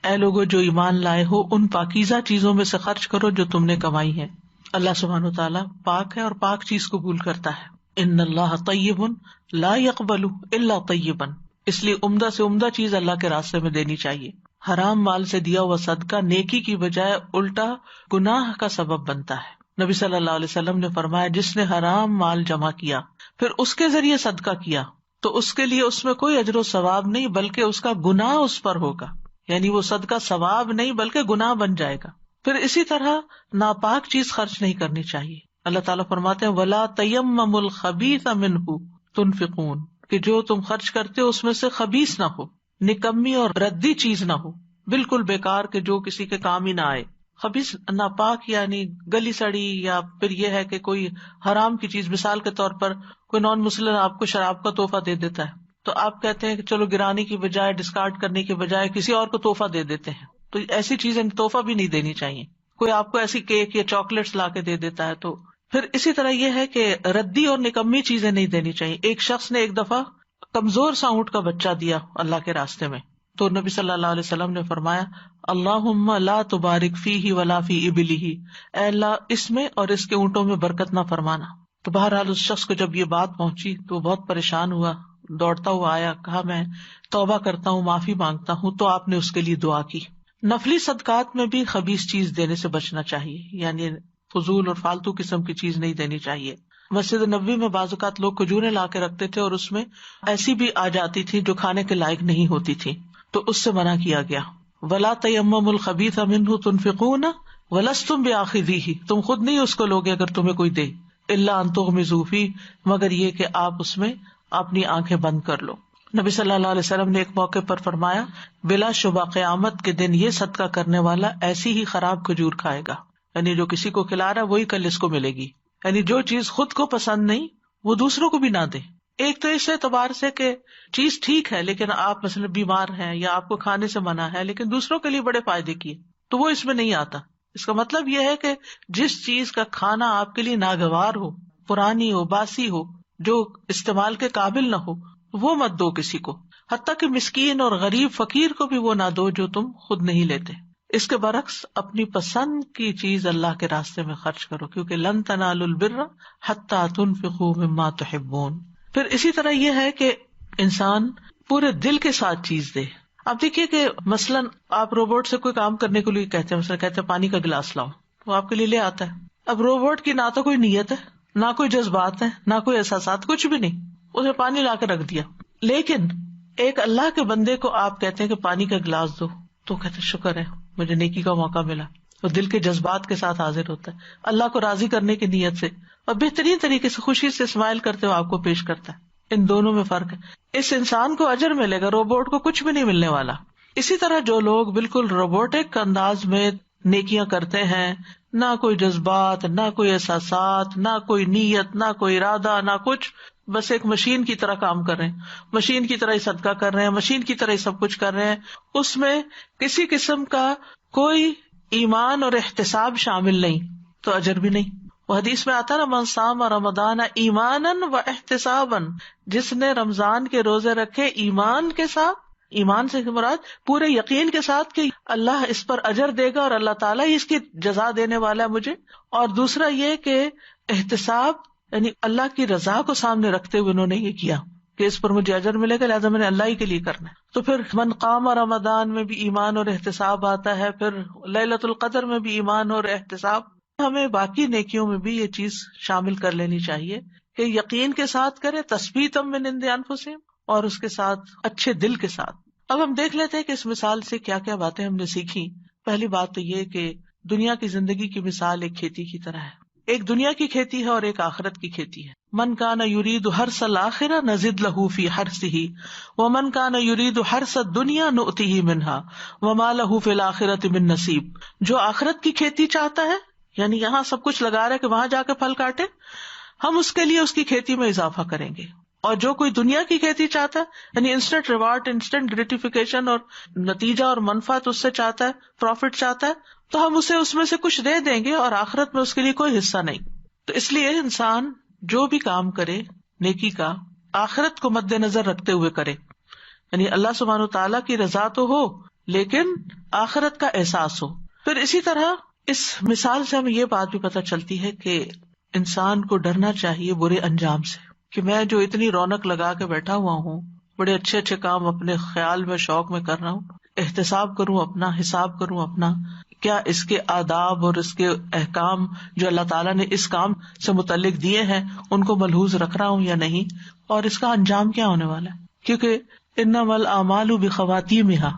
اے لوگو جو ایمان لائے ہو ان پاکیزہ چیزوں میں سے خرچ کرو جو تم نے کمائی ہیں. اللہ سبحانہ وتعالیٰ پاک ہے اور پاک چیز قبول کرتا ہے. ان اللہ طیب لا یقبل الا طیبا، اس لیے عمدہ سے عمدہ چیز اللہ کے راستے میں دینی چاہیے. حرام مال سے دیا ہوا صدقہ نیکی کی بجائے الٹا گناہ کا سبب بنتا ہے. نبی صلی اللہ علیہ وسلم نے فرمایا جس نے حرام مال جمع کیا پھر اس کے ذریعے صدقہ کیا تو اس کے لیے اس میں کوئی اجر و ثواب نہیں بلکہ اس کا گناہ اس پر ہوگا، یعنی وہ صدقہ ثواب نہیں بلکہ گناہ بن جائے گا. پھر اسی طرح ناپاک چیز خرچ نہیں کرنی چاہیے. اللہ تعالیٰ فرماتے ہیں وَلَا تَيَمَّمُوا الْخَبِيثَ مِنْهُ تُنْفِقُونَ، کہ جو تم خرچ کرتے ہو اس میں سے خبیث نہ ہو، نکمی اور ردی چیز نہ ہو، بالکل بیکار کہ جو کسی کے کام ہی نہ آئے. خبیث ناپاک یعنی گلی سڑی، یا پھر یہ ہے کہ کوئی حرام کی چیز، مثال کے طور پر کوئی نان مسلم آپ کو شراب کا تحفہ دے دیتا ہے، تو آپ کہتے ہیں کہ چلو گرانے کی بجائے، ڈسکارڈ کرنے کی بجائے کسی اور کو تحفہ دے دیتے ہیں، تو ایسی چیزیں تحفہ بھی نہیں دینی چاہیے. کوئی آپ کو ایسی کیک یا چاکلیٹس لا کے دے دیتا ہے تو پھر اسی طرح یہ ہے کہ ردی اور نکمی چیزیں نہیں دینی چاہیے. ایک شخص نے ایک دفعہ کمزور سا اونٹ کا بچہ دیا اللہ کے راستے میں، تو نبی صلی اللہ علیہ وسلم نے فرمایا اللہم لا تبارک فیہ ولا فی ابلہ، اے اللہ اس میں اور اس کے اونٹوں میں برکت نہ فرمانا. تو بہرحال اس شخص کو جب یہ بات پہنچی تو وہ بہت پریشان ہوا، دوڑتا ہوا آیا، کہا میں توبہ کرتا ہوں، معافی مانگتا ہوں. تو آپ نے اس کے لیے دعا کی. نفلی صدقات میں بھی خبیث چیز دینے سے بچنا چاہیے، یعنی فضول اور فالتو قسم کی چیز نہیں دینی چاہیے. مسجد نبوی میں بعض اوقات لوگ کھجوریں لا کے رکھتے تھے اور اس میں ایسی بھی آ جاتی تھی جو کھانے کے لائق نہیں ہوتی تھی، تو اس سے منع کیا گیا. ولا تیمموا الخبیث منہ تنفقون ولستم بآخذیہ، تم خود نہیں اس کو لوگے اگر تمہیں کوئی دے، الا ان تغمضوا فیہ، مگر یہ کہ آپ اس میں اپنی آنکھیں بند کر لو. نبی صلی اللہ علیہ وسلم نے ایک موقع پر فرمایا بلا شبہ قیامت کے دن یہ صدقہ کرنے والا ایسی ہی خراب کھجور کھائے گا، یعنی جو کسی کو کھلا رہا ہے وہی کل اس کو ملے گی. یعنی جو چیز خود کو پسند نہیں وہ دوسروں کو بھی نہ دے. ایک تو اس اعتبار سے کہ چیز ٹھیک ہے لیکن آپ مثلا بیمار ہیں یا آپ کو کھانے سے منع ہے، لیکن دوسروں کے لیے بڑے فائدے کی ہے تو وہ اس میں نہیں آتا. اس کا مطلب یہ ہے کہ جس چیز کا کھانا آپ کے لیے ناگوار ہو، پرانی ہو، باسی ہو، جو استعمال کے قابل نہ ہو، وہ مت دو کسی کو. حتیٰ کہ مسکین اور غریب فقیر کو بھی وہ نہ دو جو تم خود نہیں لیتے. اس کے برعکس اپنی پسند کی چیز اللہ کے راستے میں خرچ کرو، کیونکہ لن تنالوا البر حتی تنفقوا مما تحبون. پھر اسی طرح یہ ہے کہ انسان پورے دل کے ساتھ چیز دے. آپ دیکھیے کہ مثلاً آپ روبوٹ سے کوئی کام کرنے کے لیے کہتے ہیں، مثلا کہتے ہیں پانی کا گلاس لاؤ، وہ آپ کے لیے لے آتا ہے. اب روبوٹ کی نہ تو کوئی نیت ہے، نہ کوئی جذبات ہے، نہ کوئی احساسات، کچھ بھی نہیں، اسے پانی لا کے رکھ دیا. لیکن ایک اللہ کے بندے کو آپ کہتے ہیں کہ پانی کا گلاس دو، تو کہتے ہیں شکر ہے مجھے نیکی کا موقع ملا. اور دل کے جذبات کے ساتھ حاضر ہوتا ہے، اللہ کو راضی کرنے کی نیت سے، اور بہترین طریقے سے خوشی سے اسمائل کرتے ہوئے آپ کو پیش کرتا ہے. ان دونوں میں فرق ہے. اس انسان کو اجر ملے گا، روبوٹ کو کچھ بھی نہیں ملنے والا. اسی طرح جو لوگ بالکل روبوٹک انداز میں نیکیاں کرتے ہیں، نہ کوئی جذبات، نہ کوئی احساسات، نہ کوئی نیت، نہ کوئی ارادہ، نہ کچھ، بس ایک مشین کی طرح کام کر رہے ہیں، مشین کی طرح ہی صدقہ کر رہے ہیں، مشین کی طرح ہی سب کچھ کر رہے ہیں، اس میں کسی قسم کا کوئی ایمان اور احتساب شامل نہیں، تو اجر بھی نہیں. وہ حدیث میں آتا نا من صام رمضان ایمانا و احتسابا، جس نے رمضان کے روزے رکھے ایمان کے ساتھ، ایمان سے مراد پورے یقین کے ساتھ کہ اللہ اس پر اجر دے گا اور اللہ تعالیٰ ہی اس کی جزا دینے والا ہے مجھے، اور دوسرا یہ کہ احتساب یعنی اللہ کی رضا کو سامنے رکھتے ہوئے انہوں نے یہ کیا کہ اس پر مجھے اجر ملے گا، لہٰذا میں نے اللہ ہی کے لیے کرنا ہے. تو پھر من قام رمضان میں بھی ایمان اور احتساب آتا ہے، پھر لیلۃ القدر میں بھی ایمان اور احتساب. ہمیں باقی نیکیوں میں بھی یہ چیز شامل کر لینی چاہیے کہ یقین کے ساتھ کرے، تثبیتا من عند انفسہم، اور اس کے ساتھ اچھے دل کے ساتھ. اب ہم دیکھ لیتے ہیں کہ اس مثال سے کیا کیا باتیں ہم نے سیکھی. پہلی بات تو یہ کہ دنیا کی زندگی کی مثال ایک کھیتی کی طرح ہے. ایک دنیا کی کھیتی ہے اور ایک آخرت کی کھیتی ہے. من کان یرید حرث الآخرہ نزد لہ فی حرثہ ومن کان یرید حرث الدنیا نؤتہ منہا وما لہ فی الآخرۃ من نصیب. جو آخرت کی کھیتی چاہتا ہے، یعنی یہاں سب کچھ لگا رہا ہے کہ وہاں جا کے پھل کاٹے، ہم اس کے لیے اس کی کھیتی میں اضافہ کریں گے. اور جو کوئی دنیا کی کھیتی چاہتا ہے، یعنی انسٹنٹ ریوارڈ، انسٹنٹ گریٹیفیکیشن اور نتیجہ اور منفعت اس سے چاہتا ہے، پروفٹ چاہتا ہے، تو ہم اسے اس میں سے کچھ دے دیں گے اور آخرت میں اس کے لیے کوئی حصہ نہیں. تو اس لیے انسان جو بھی کام کرے نیکی کا، آخرت کو مد نظر رکھتے ہوئے کرے. یعنی اللہ سبحانہ و تعالیٰ کی رضا تو ہو لیکن آخرت کا احساس ہو. پھر اسی طرح اس مثال سے ہمیں یہ بات بھی پتہ چلتی ہے کہ انسان کو ڈرنا چاہیے برے انجام سے، کہ میں جو اتنی رونق لگا کے بیٹھا ہوا ہوں، بڑے اچھے اچھے کام اپنے خیال میں، شوق میں کر رہا ہوں، احتساب کروں اپنا، حساب کروں اپنا، کیا اس کے آداب اور اس کے احکام جو اللہ تعالیٰ نے اس کام سے متعلق دیے ہیں ان کو ملحوظ رکھ رہا ہوں یا نہیں، اور اس کا انجام کیا ہونے والا ہے. کیونکہ انما الاعمال بخواتیمہا،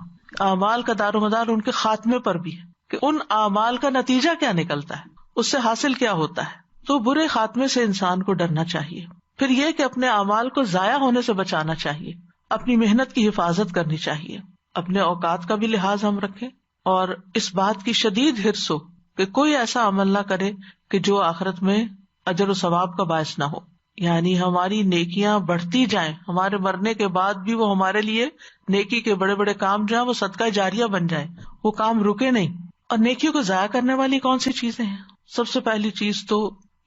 اعمال کا دار و مدار ان کے خاتمے پر بھی ہے کہ ان اعمال کا نتیجہ کیا نکلتا ہے، اس سے حاصل کیا ہوتا ہے. تو برے خاتمے سے انسان کو ڈرنا چاہیے. پھر یہ کہ اپنے اعمال کو ضائع ہونے سے بچانا چاہیے، اپنی محنت کی حفاظت کرنی چاہیے، اپنے اوقات کا بھی لحاظ ہم رکھیں، اور اس بات کی شدید حرص ہو کہ کوئی ایسا عمل نہ کرے کہ جو آخرت میں اجر و ثواب کا باعث نہ ہو. یعنی ہماری نیکیاں بڑھتی جائیں، ہمارے مرنے کے بعد بھی وہ ہمارے لیے نیکی کے بڑے بڑے کام جو ہیں وہ صدقہ جاریہ بن جائیں، وہ کام رکے نہیں. اور نیکیوں کو ضائع کرنے والی کون سی چیزیں ہیں؟ سب سے پہلی چیز تو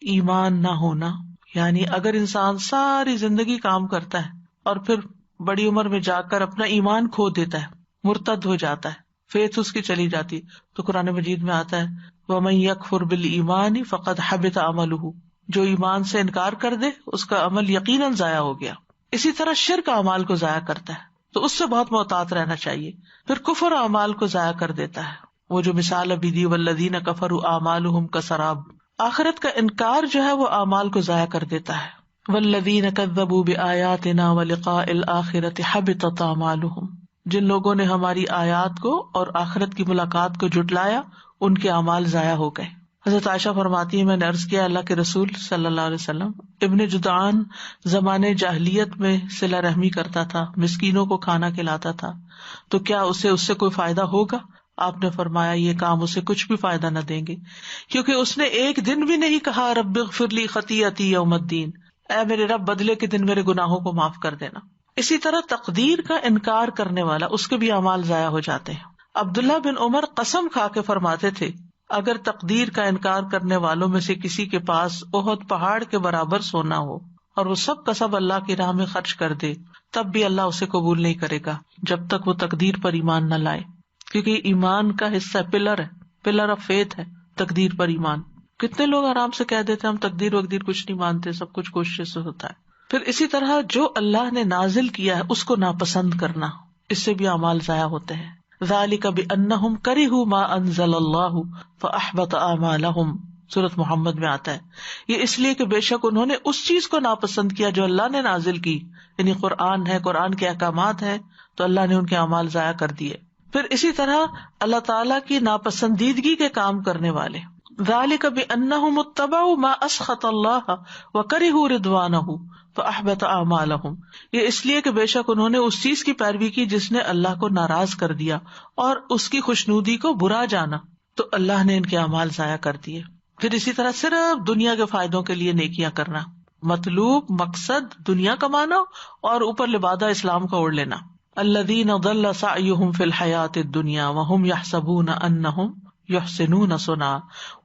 ایمان نہ ہونا. یعنی اگر انسان ساری زندگی کام کرتا ہے اور پھر بڑی عمر میں جا کر اپنا ایمان کھو دیتا ہے، مرتد ہو جاتا ہے، فیتھ اس کی چلی جاتی، تو قرآن مجید میں آتا ہے وَمَن يَكْفُرْ بِالْإِيمَانِ فَقَدْ حَبِطَ عَمَلُهُ، جو ایمان سے انکار کر دے اس کا عمل یقیناً ضائع ہو گیا. اسی طرح شرک اعمال کو ضائع کرتا ہے، تو اس سے بہت محتاط رہنا چاہیے. پھر کفر اعمال کو ضائع کر دیتا ہے، وہ جو مثال ابھی دی وَالَّذِينَ كَفَرُوا أَعْمَالُهُمْ كَسَرَابٍ. آخرت کا انکار جو ہے وہ اعمال کو ضائع کر دیتا ہے. وَالَّذِينَ كَذَّبُوا بِآيَاتِنَا وَلِقَاءِ الْآخِرَةِ حَبِطَتْ أَعْمَالُهُمْ. جن لوگوں نے ہماری آیات کو اور آخرت کی ملاقات کو جھٹلایا ان کے اعمال ضائع ہو گئے. حضرت عائشہ فرماتی ہے میں نے عرض کیا اللہ کے رسول صلی اللہ علیہ وسلم، ابن جدعان زمانے جاہلیت میں صلہ رحمی کرتا تھا، مسکینوں کو کھانا کھلاتا تھا، تو کیا اس سے کوئی فائدہ ہوگا؟ آپ نے فرمایا یہ کام اسے کچھ بھی فائدہ نہ دیں گے، کیونکہ اس نے ایک دن بھی نہیں کہا رب اغفر لی خطیئتی یوم الدین، اے میرے رب بدلے کے دن میرے گناہوں کو معاف کر دینا. اسی طرح تقدیر کا انکار کرنے والا اس کے بھی اعمال ضائع ہو جاتے ہیں. عبداللہ بن عمر قسم کھا کے فرماتے تھے اگر تقدیر کا انکار کرنے والوں میں سے کسی کے پاس احد پہاڑ کے برابر سونا ہو اور وہ سب کا سب اللہ کی راہ میں خرچ کر دے تب بھی اللہ اسے قبول نہیں کرے گا جب تک وہ تقدیر پر ایمان نہ لائے، کیونکہ ایمان کا حصہ پلر آف فیتھ ہے تقدیر پر ایمان. کتنے لوگ آرام سے کہہ دیتے ہم تقدیر وقدیر کچھ نہیں مانتے، سب کچھ کوشش سے ہوتا ہے. پھر اسی طرح جو اللہ نے نازل کیا ہے اس کو ناپسند کرنا، اس سے بھی اعمال ضائع ہوتے ہیں. ذالک بانہم کرہوا ما انزل اللہ فاحبط اعمالہم، سورۃ محمد میں آتا ہے یہ اس لیے کہ بے شک انہوں نے اس چیز کو ناپسند کیا جو اللہ نے نازل کی، یعنی قرآن ہے، قرآن کے احکامات ہیں، تو اللہ نے ان کے اعمال ضائع کر دیے. پھر اسی طرح اللہ تعالیٰ کی ناپسندیدگی کے کام کرنے والے، ذالک بانہم اتبعوا ما اسخط اللہ وکرہوا رضوانہ فاحبط اعمالہم، یہ اس لیے کہ بے شک انہوں نے اس چیز کی پیروی کی جس نے اللہ کو ناراض کر دیا اور اس کی خوشنودی کو برا جانا، تو اللہ نے ان کے اعمال ضائع کر دیے. پھر اسی طرح صرف دنیا کے فائدوں کے لیے نیکیاں کرنا، مطلوب مقصد دنیا کمانا اور اوپر لبادہ اسلام کا اوڑھ لینا. الذین ضل سعیہم فی الحیاۃ الدنیا وہم یحسبون انہم یحسنون صنعا،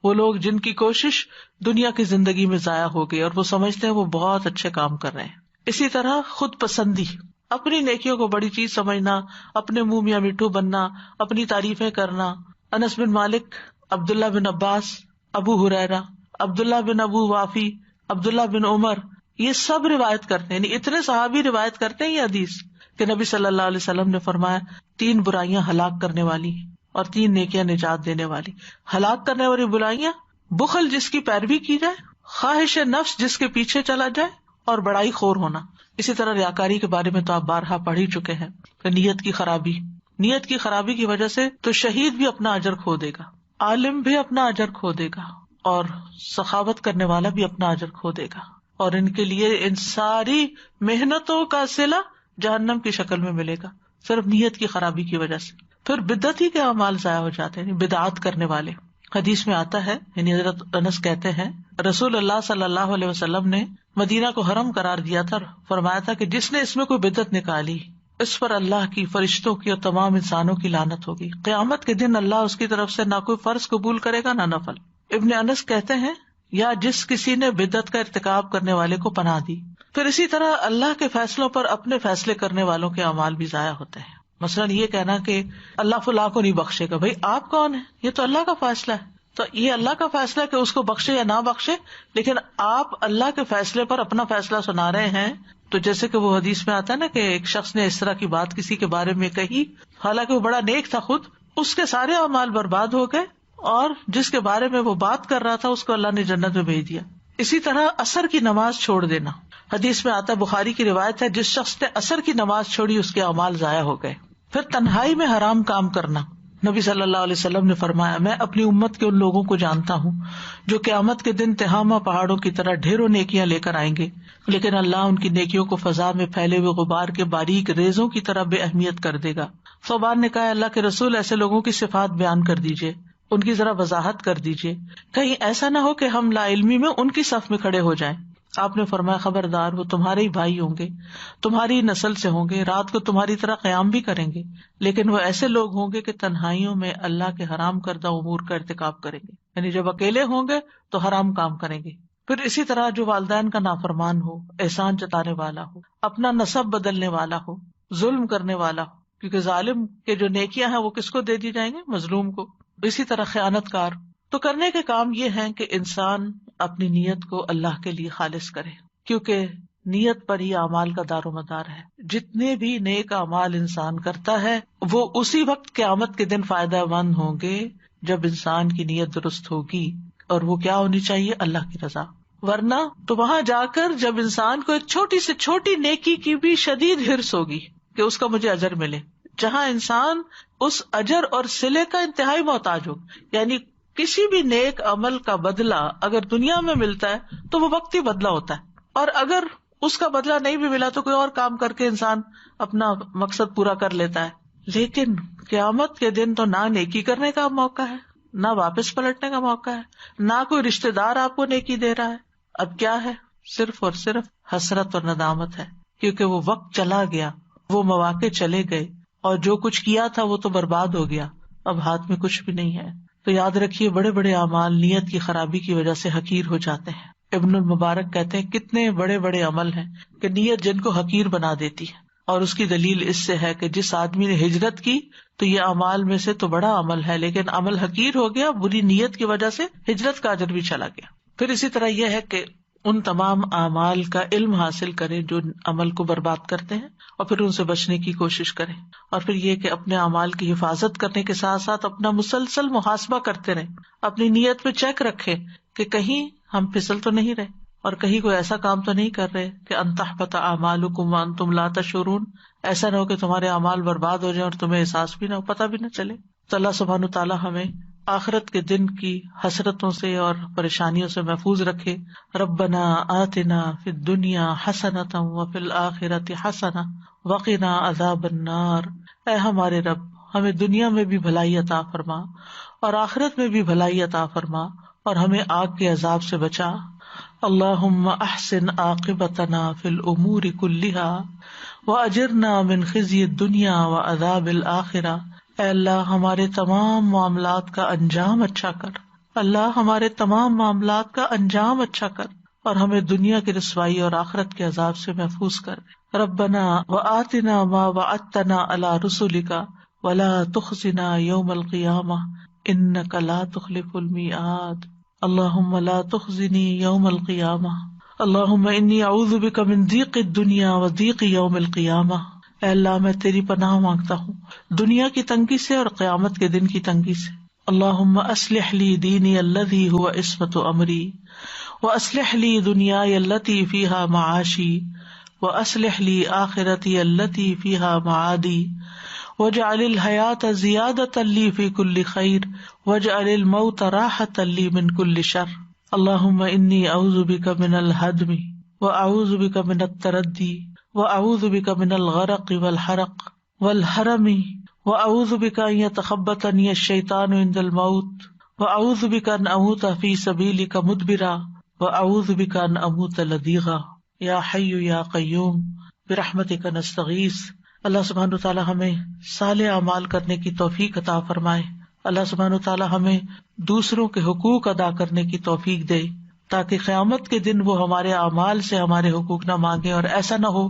وہ لوگ جن کی کوشش دنیا کی زندگی میں ضائع ہو گئی اور وہ سمجھتے ہیں وہ بہت اچھے کام کر رہے ہیں. اسی طرح خود پسندی، اپنی نیکیوں کو بڑی چیز سمجھنا، اپنے منہ میاں مٹھو بننا، اپنی تعریفیں کرنا. انس بن مالک، عبداللہ بن عباس، ابو ہریرہ، عبداللہ بن ابو وافی، عبداللہ بن عمر، یہ سب روایت کرتے ہیں، یعنی اتنے صحابی روایت کرتے ہیں یہ حدیث کہ نبی صلی اللہ علیہ وسلم نے فرمایا 3 برائیاں ہلاک کرنے والی اور 3 نیکیاں نجات دینے والی. ہلاک کرنے والی برائیاں، بخل جس کی پیروی کی جائے، خواہش نفس جس کے پیچھے چلا جائے، اور بڑائی خور ہونا. اسی طرح ریاکاری کے بارے میں تو آپ بارہا پڑھ ہی چکے ہیں کہ نیت کی خرابی کی وجہ سے تو شہید بھی اپنا اجر کھو دے گا، عالم بھی اپنا اجر کھو دے گا، اور سخاوت کرنے والا بھی اپنا اجر کھو دے گا، اور ان کے لیے ان ساری محنتوں کا صلہ جہنم کی شکل میں ملے گا صرف نیت کی خرابی کی وجہ سے. پھر بدعتی کے اعمال ضائع ہو جاتے ہیں، بدعات کرنے والے. حدیث میں آتا ہے، یعنی حضرت انس کہتے ہیں رسول اللہ صلی اللہ علیہ وسلم نے مدینہ کو حرم قرار دیا تھا، فرمایا تھا کہ جس نے اس میں کوئی بدعت نکالی اس پر اللہ کی، فرشتوں کی اور تمام انسانوں کی لعنت ہوگی. قیامت کے دن اللہ اس کی طرف سے نہ کوئی فرض قبول کرے گا نہ نفل. ابن انس کہتے ہیں یا جس کسی نے بدعت کا ارتکاب کرنے والے کو پناہ دی. پھر اسی طرح اللہ کے فیصلوں پر اپنے فیصلے کرنے والوں کے اعمال بھی ضائع ہوتے ہیں. مثلاً یہ کہنا کہ اللہ فلاں کو نہیں بخشے گا، بھائی آپ کون ہیں؟ یہ تو اللہ کا فیصلہ ہے. تو یہ اللہ کا فیصلہ کہ اس کو بخشے یا نہ بخشے، لیکن آپ اللہ کے فیصلے پر اپنا فیصلہ سنا رہے ہیں. تو جیسے کہ وہ حدیث میں آتا ہے نا کہ ایک شخص نے اس طرح کی بات کسی کے بارے میں کہی، حالانکہ وہ بڑا نیک تھا خود، اس کے سارے اعمال برباد ہو گئے، اور جس کے بارے میں وہ بات کر رہا تھا اس کو اللہ نے جنت میں بھیج دیا. اسی طرح عصر کی نماز چھوڑ دینا، حدیث میں آتا ہے، بخاری کی روایت ہے، جس شخص نے عصر کی نماز چھوڑی اس کے اعمال ضائع ہو گئے. پھر تنہائی میں حرام کام کرنا، نبی صلی اللہ علیہ وسلم نے فرمایا میں اپنی امت کے ان لوگوں کو جانتا ہوں جو قیامت کے دن تہامہ پہاڑوں کی طرح ڈھیروں نیکیاں لے کر آئیں گے، لیکن اللہ ان کی نیکیوں کو فضا میں پھیلے ہوئے غبار کے باریک ریزوں کی طرح بے اہمیت کر دے گا۔ ثوبان نے کہا اللہ کے رسول ایسے لوگوں کی صفات بیان کر دیجئے، ان کی ذرا وضاحت کر دیجئے، کہیں ایسا نہ ہو کہ ہم لا علمی میں ان کی صف میں کھڑے ہو جائیں۔ آپ نے فرمایا خبردار، وہ تمہارے ہی بھائی ہوں گے، تمہاری نسل سے ہوں گے، رات کو تمہاری طرح قیام بھی کریں گے، لیکن وہ ایسے لوگ ہوں گے کہ تنہائیوں میں اللہ کے حرام کردہ امور کا ارتکاب کریں گے، یعنی جب اکیلے ہوں گے تو حرام کام کریں گے۔ پھر اسی طرح جو والدین کا نافرمان ہو، احسان جتانے والا ہو، اپنا نسب بدلنے والا ہو، ظلم کرنے والا ہو، کیونکہ ظالم کے جو نیکیاں ہیں وہ کس کو دے دی جائیں گے؟ مظلوم کو۔ اسی طرح خیانت کار۔ تو کرنے کے کام یہ ہیں کہ انسان اپنی نیت کو اللہ کے لیے خالص کرے، کیونکہ نیت پر ہی اعمال کا دار و مدار ہے۔ جتنے بھی نیک اعمال انسان کرتا ہے وہ اسی وقت قیامت کے دن فائدہ مند ہوں گے جب انسان کی نیت درست ہوگی، اور وہ کیا ہونی چاہیے؟ اللہ کی رضا۔ ورنہ تو وہاں جا کر جب انسان کو ایک چھوٹی سے چھوٹی نیکی کی بھی شدید ہرس ہوگی کہ اس کا مجھے اجر ملے، جہاں انسان اس اجر اور صلے کا انتہائی محتاج ہو، یعنی کسی بھی نیک عمل کا بدلہ اگر دنیا میں ملتا ہے تو وہ وقتی بدلہ ہوتا ہے، اور اگر اس کا بدلہ نہیں بھی ملا تو کوئی اور کام کر کے انسان اپنا مقصد پورا کر لیتا ہے۔ لیکن قیامت کے دن تو نہ نیکی کرنے کا موقع ہے، نہ واپس پلٹنے کا موقع ہے، نہ کوئی رشتہ دار آپ کو نیکی دے رہا ہے۔ اب کیا ہے؟ صرف اور صرف حسرت اور ندامت ہے، کیونکہ وہ وقت چلا گیا، وہ مواقع چلے گئے، اور جو کچھ کیا تھا وہ تو برباد ہو گیا، اب ہاتھ میں کچھ بھی نہیں ہے۔ تو یاد رکھیے بڑے بڑے اعمال نیت کی خرابی کی وجہ سے حقیر ہو جاتے ہیں۔ ابن المبارک کہتے ہیں کتنے بڑے بڑے عمل ہیں کہ نیت جن کو حقیر بنا دیتی ہے، اور اس کی دلیل اس سے ہے کہ جس آدمی نے ہجرت کی تو یہ اعمال میں سے تو بڑا عمل ہے، لیکن عمل حقیر ہو گیا، بری نیت کی وجہ سے ہجرت کا اجر بھی چلا گیا۔ پھر اسی طرح یہ ہے کہ ان تمام اعمال کا علم حاصل کریں جو عمل کو برباد کرتے ہیں، اور پھر ان سے بچنے کی کوشش کریں، اور پھر یہ کہ اپنے اعمال کی حفاظت کرنے کے ساتھ ساتھ اپنا مسلسل محاسبہ کرتے رہیں، اپنی نیت پہ چیک رکھیں کہ کہیں ہم پھسل تو نہیں رہے، اور کہیں کوئی ایسا کام تو نہیں کر رہے کہ ان تحبط اعمالکم وانتم لا تشعرون، ایسا نہ ہو کہ تمہارے اعمال برباد ہو جائیں اور تمہیں احساس بھی نہ ہو، پتہ بھی نہ چلے۔ تو اللہ سبحانہ تعالیٰ ہمیں آخرت کے دن کی حسرتوں سے اور پریشانیوں سے محفوظ رکھے۔ ربنا آتنا فی الدنیا حسنۃ وفی الآخرۃ حسنۃ وقنا عذاب النار، اے ہمارے رب ہمیں دنیا میں بھی بھلائی عطا فرما اور آخرت میں بھی بھلائی عطا فرما، اور ہمیں آگ کے عذاب سے بچا۔ اللہم احسن عاقبتنا فی الامور کلها واجرنا من خزی الدنیا وعذاب الآخرہ، اے اللہ ہمارے تمام معاملات کا انجام اچھا کر، اللہ ہمارے تمام معاملات کا انجام اچھا کر، اور ہمیں دنیا کی رسوائی اور آخرت کے عذاب سے محفوظ کر۔ ربنا وآتنا ما وعدتنا علی رسلک ولا تخزنا یوم القیامہ انک لا تخلف المیعاد، اللہم لا تخزنی یوم القیامہ، اللہم انی اعوذ بک من ضیق الدنیا وضیق یوم القیامہ، اے اللہ میں تیری پناہ مانگتا ہوں دنیا کی تنگی سے اور قیامت کے دن کی تنگی سے۔ اللہم اصلح لی دینی الذی هو عصمت امری واصلح لی دنیای التی فیہا معاشی واصلح لی آخرتی التی فیہا معادی واجعل الحیاۃ زیادۃ لی فی کل خیر واجعل الموت راحۃ لی من کل شر۔ اللہم انی اعوذ بک من الہدم واعوذ بک من التردی واعوذ بک من الغرق والحرق والحرم واعوذ بک ان یتخبطنی الشیطان عند الموت واعوذ بک ان اموت فی سبیلک مدبرا واعوذ بک ان اموت لدیغا، یا حی یا قیوم برحمتک نستغیث۔ اللہ سبحانہ تعالی ہمیں صالح اعمال کرنے کی توفیق عطا فرمائے، اللہ سبحانہ تعالی ہمیں دوسروں کے حقوق ادا کرنے کی توفیق دے، تاکہ قیامت کے دن وہ ہمارے اعمال سے ہمارے حقوق نہ مانگے، اور ایسا نہ ہو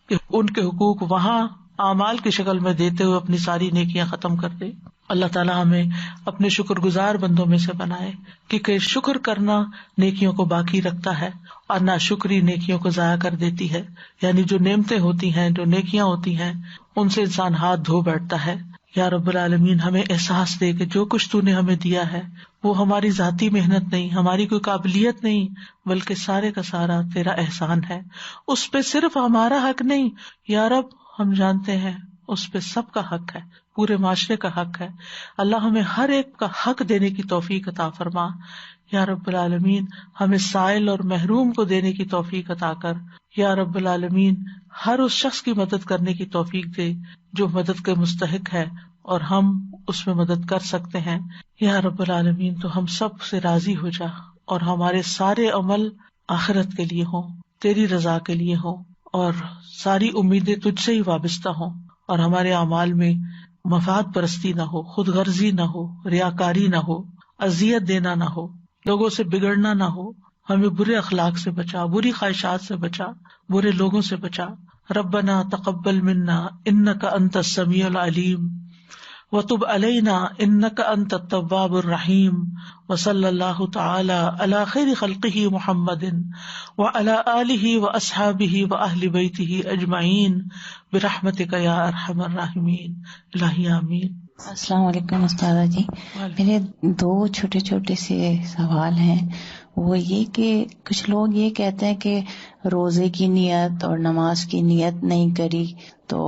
کہ ان کے حقوق وہاں اعمال کی شکل میں دیتے ہوئے اپنی ساری نیکیاں ختم کر دے۔ اللہ تعالیٰ ہمیں اپنے شکر گزار بندوں میں سے بنائے، کیونکہ شکر کرنا نیکیوں کو باقی رکھتا ہے اور ناشکری نیکیوں کو ضائع کر دیتی ہے، یعنی جو نعمتیں ہوتی ہیں، جو نیکیاں ہوتی ہیں، ان سے انسان ہاتھ دھو بیٹھتا ہے۔ یا رب العالمین ہمیں احساس دے کہ جو کچھ تو نے ہمیں دیا ہے وہ ہماری ذاتی محنت نہیں، ہماری کوئی قابلیت نہیں، بلکہ سارے کا سارا تیرا احسان ہے، اس پہ صرف ہمارا حق نہیں۔ یا رب ہم جانتے ہیں اس پہ سب کا حق ہے، پورے معاشرے کا حق ہے. اللہ ہمیں ہر ایک کا حق دینے کی توفیق عطا فرما. یا رب العالمین ہمیں سائل اور محروم کو دینے کی توفیق عطا کر. یا رب العالمین ہر اس شخص کی مدد کرنے کی توفیق دے جو مدد کے مستحق ہے اور ہم اس میں مدد کر سکتے ہیں. یا رب العالمین تو ہم سب سے راضی ہو جا اور ہمارے سارے عمل آخرت کے لیے ہوں، تیری رضا کے لیے ہوں، اور ساری امیدیں تجھ سے ہی وابستہ ہوں، اور ہمارے اعمال میں مفاد پرستی نہ ہو، خود غرضی نہ ہو، ریاکاری نہ ہو، اذیت دینا نہ ہو، لوگوں سے بگڑنا نہ ہو. ہمیں برے اخلاق سے بچا، بری خواہشات سے بچا، برے لوگوں سے بچا. ربنا تقبل منا انک انت السمیع العلیم وتب علینا انک انت التواب الرحیم. وصلی اللہ تعالی علی خیر خلقہ محمد وعلی آلہ واصحابہ واہل بیتہ اجمعین برحمتک یا ارحم الراحمین. الہی آمین. السلام علیکم استاذہ جی. میرے 2 چھوٹے چھوٹے سے سوال ہیں. وہ یہ کہ کچھ لوگ یہ کہتے ہیں کہ روزے کی نیت اور نماز کی نیت نہیں کری تو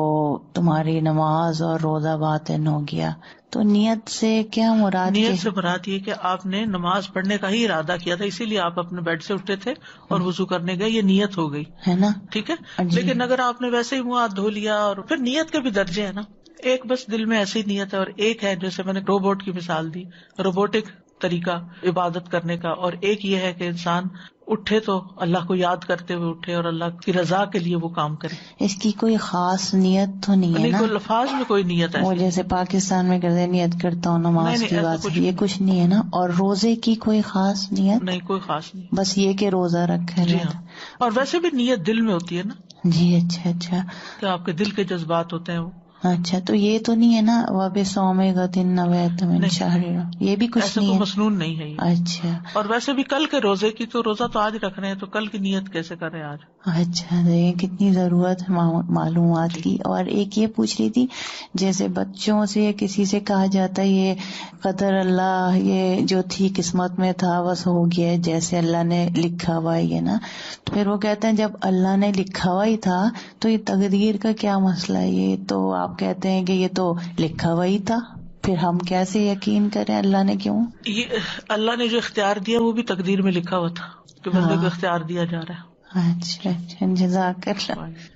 تمہاری نماز اور روزہ باطل ہو گیا. تو نیت سے کیا مراد؟ نیت سے مراد یہ کہ آپ نے نماز پڑھنے کا ہی ارادہ کیا تھا، اسی لیے آپ اپنے بیڈ سے اٹھے تھے اور وضو کرنے گئے، یہ نیت ہو گئی ہے نا. ٹھیک ہے. لیکن اگر آپ نے ویسے ہی منہ ہاتھ دھو لیا، اور پھر نیت کے بھی درجے ہیں نا، ایک بس دل میں ایسی نیت ہے، اور ایک ہے جیسے میں نے روبوٹ کی مثال دی، روبوٹک طریقہ عبادت کرنے کا، اور ایک یہ ہے کہ انسان اٹھے تو اللہ کو یاد کرتے ہوئے اٹھے اور اللہ کی رضا کے لیے وہ کام کرے. اس کی کوئی خاص نیت تو نہیں ہے نا؟ کوئی الفاظ میں کوئی نیت وہ ایسی جیسے پاکستان میں کرتے نیت کرتا ہوں نماز کی بات، یہ کچھ نہیں ہے نا. اور روزے کی کوئی خاص نیت نہیں، کوئی خاص نہیں، بس یہ کہ روزہ رکھا جی جاتا. ہاں. اور ویسے بھی نیت دل میں ہوتی ہے نا. جی اچھا. کہ آپ کے دل کے جذبات ہوتے ہیں وہ. اچھا، تو یہ تو نہیں ہے نا وَبِ صَوْمِ غَدٍ نَوَیْتُ مِنْ شَهْرٍ، یہ بھی کچھ ایسا نہیں کوئی ہے؟ مسنون نہیں ہے یہ. اچھا. اور ویسے بھی کل کے روزے کی تو روزہ تو آج رکھ رہے ہیں، تو کل کی نیت کیسے کر رہے ہیں آج؟ اچھا، یہ کتنی ضرورت ہے معلومات جی. کی. اور ایک یہ پوچھ رہی تھی، جیسے بچوں سے کسی سے کہا جاتا ہے یہ قدر اللہ، یہ جو تھی قسمت میں تھا بس ہو گیا جیسے اللہ نے لکھا ہوا ہے یہ نا. تو پھر وہ کہتے ہیں جب اللہ نے لکھا ہوا ہی تھا تو یہ تقدیر کا کیا مسئلہ ہے؟ یہ تو آپ کہتے ہیں کہ یہ تو لکھا ہوا ہی تھا، پھر ہم کیسے یقین کریں اللہ نے کیوں؟ یہ اللہ نے جو اختیار دیا وہ بھی تقدیر میں لکھا ہوا تھا کہ بندے کو اختیار دیا جا رہا ہے. اچھا، جزاک اللہ.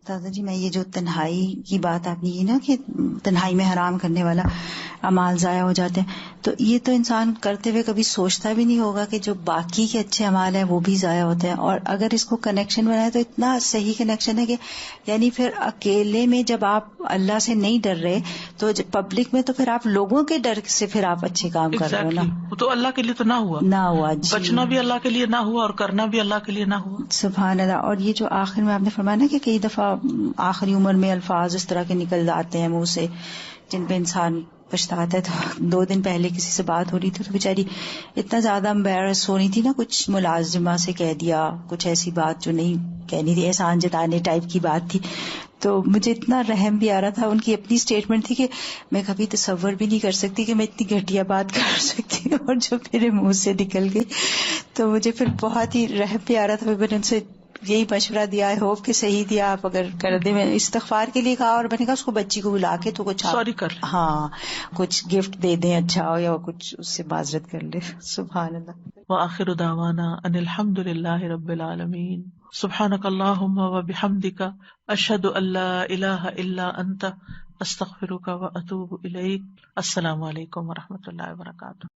دادا جی، میں یہ جو تنہائی کی بات آپ نے کی نا کہ تنہائی میں حرام کرنے والا اعمال ضائع ہو جاتے ہیں، تو یہ تو انسان کرتے ہوئے کبھی سوچتا بھی نہیں ہوگا کہ جو باقی کے اچھے اعمال ہیں وہ بھی ضائع ہوتے ہیں. اور اگر اس کو کنیکشن بنائے تو اتنا صحیح کنیکشن ہے کہ یعنی پھر اکیلے میں جب آپ اللہ سے نہیں ڈر رہے تو پبلک میں تو پھر آپ لوگوں کے ڈر سے پھر آپ اچھے کام کر رہے ہو نا. وہ تو اللہ کے لیے تو نہ ہوا جی. بچنا بھی اللہ کے لیے نہ ہوا اور کرنا بھی اللہ کے لیے نہ ہوا. سبحان اللہ. اور یہ جو آخر میں آپ نے فرمایا نا کہ کئی دفعہ آخری عمر میں الفاظ اس طرح کے نکل جاتے ہیں منہ سے جن پہ انسان پچھتاتا ہے. تو 2 دن پہلے کسی سے بات ہو رہی تھی تو بیچاری اتنا زیادہ امبیرس ہو رہی تھی نا، کچھ ملازمہ سے کہہ دیا کچھ ایسی بات جو نہیں کہنی تھی، احسان جتانے ٹائپ کی بات تھی. تو مجھے اتنا رحم بھی آ رہا تھا. ان کی اپنی اسٹیٹمنٹ تھی کہ میں کبھی تصور بھی نہیں کر سکتی کہ میں اتنی گھٹیا بات کر سکتی ہوں، اور جو میرے منہ سے نکل گئی تو مجھے پھر بہت ہی رحم بھی آ رہا تھا. میں نے ان سے یہی مشورہ دیا، آئی ہوپ کہ صحیح دیا. آپ اگر کر دیں، میں استغفار کے لیے کہا اور میں نے کہا اس کو بچی کو بلا کے تو کچھ سوری کر لیں، ہاں کچھ گفٹ دے دیں اچھا ہو، یا کچھ اس سے معذرت کر لے. سبحان اللہ. وآخر دعوانا ان الحمد للہ رب العالمین. سبحانک اللہم وبحمدک اشہد ان لا الہ الا انت استغفرک واتوب الیک. السلام علیکم ورحمۃ اللہ وبرکاتہ.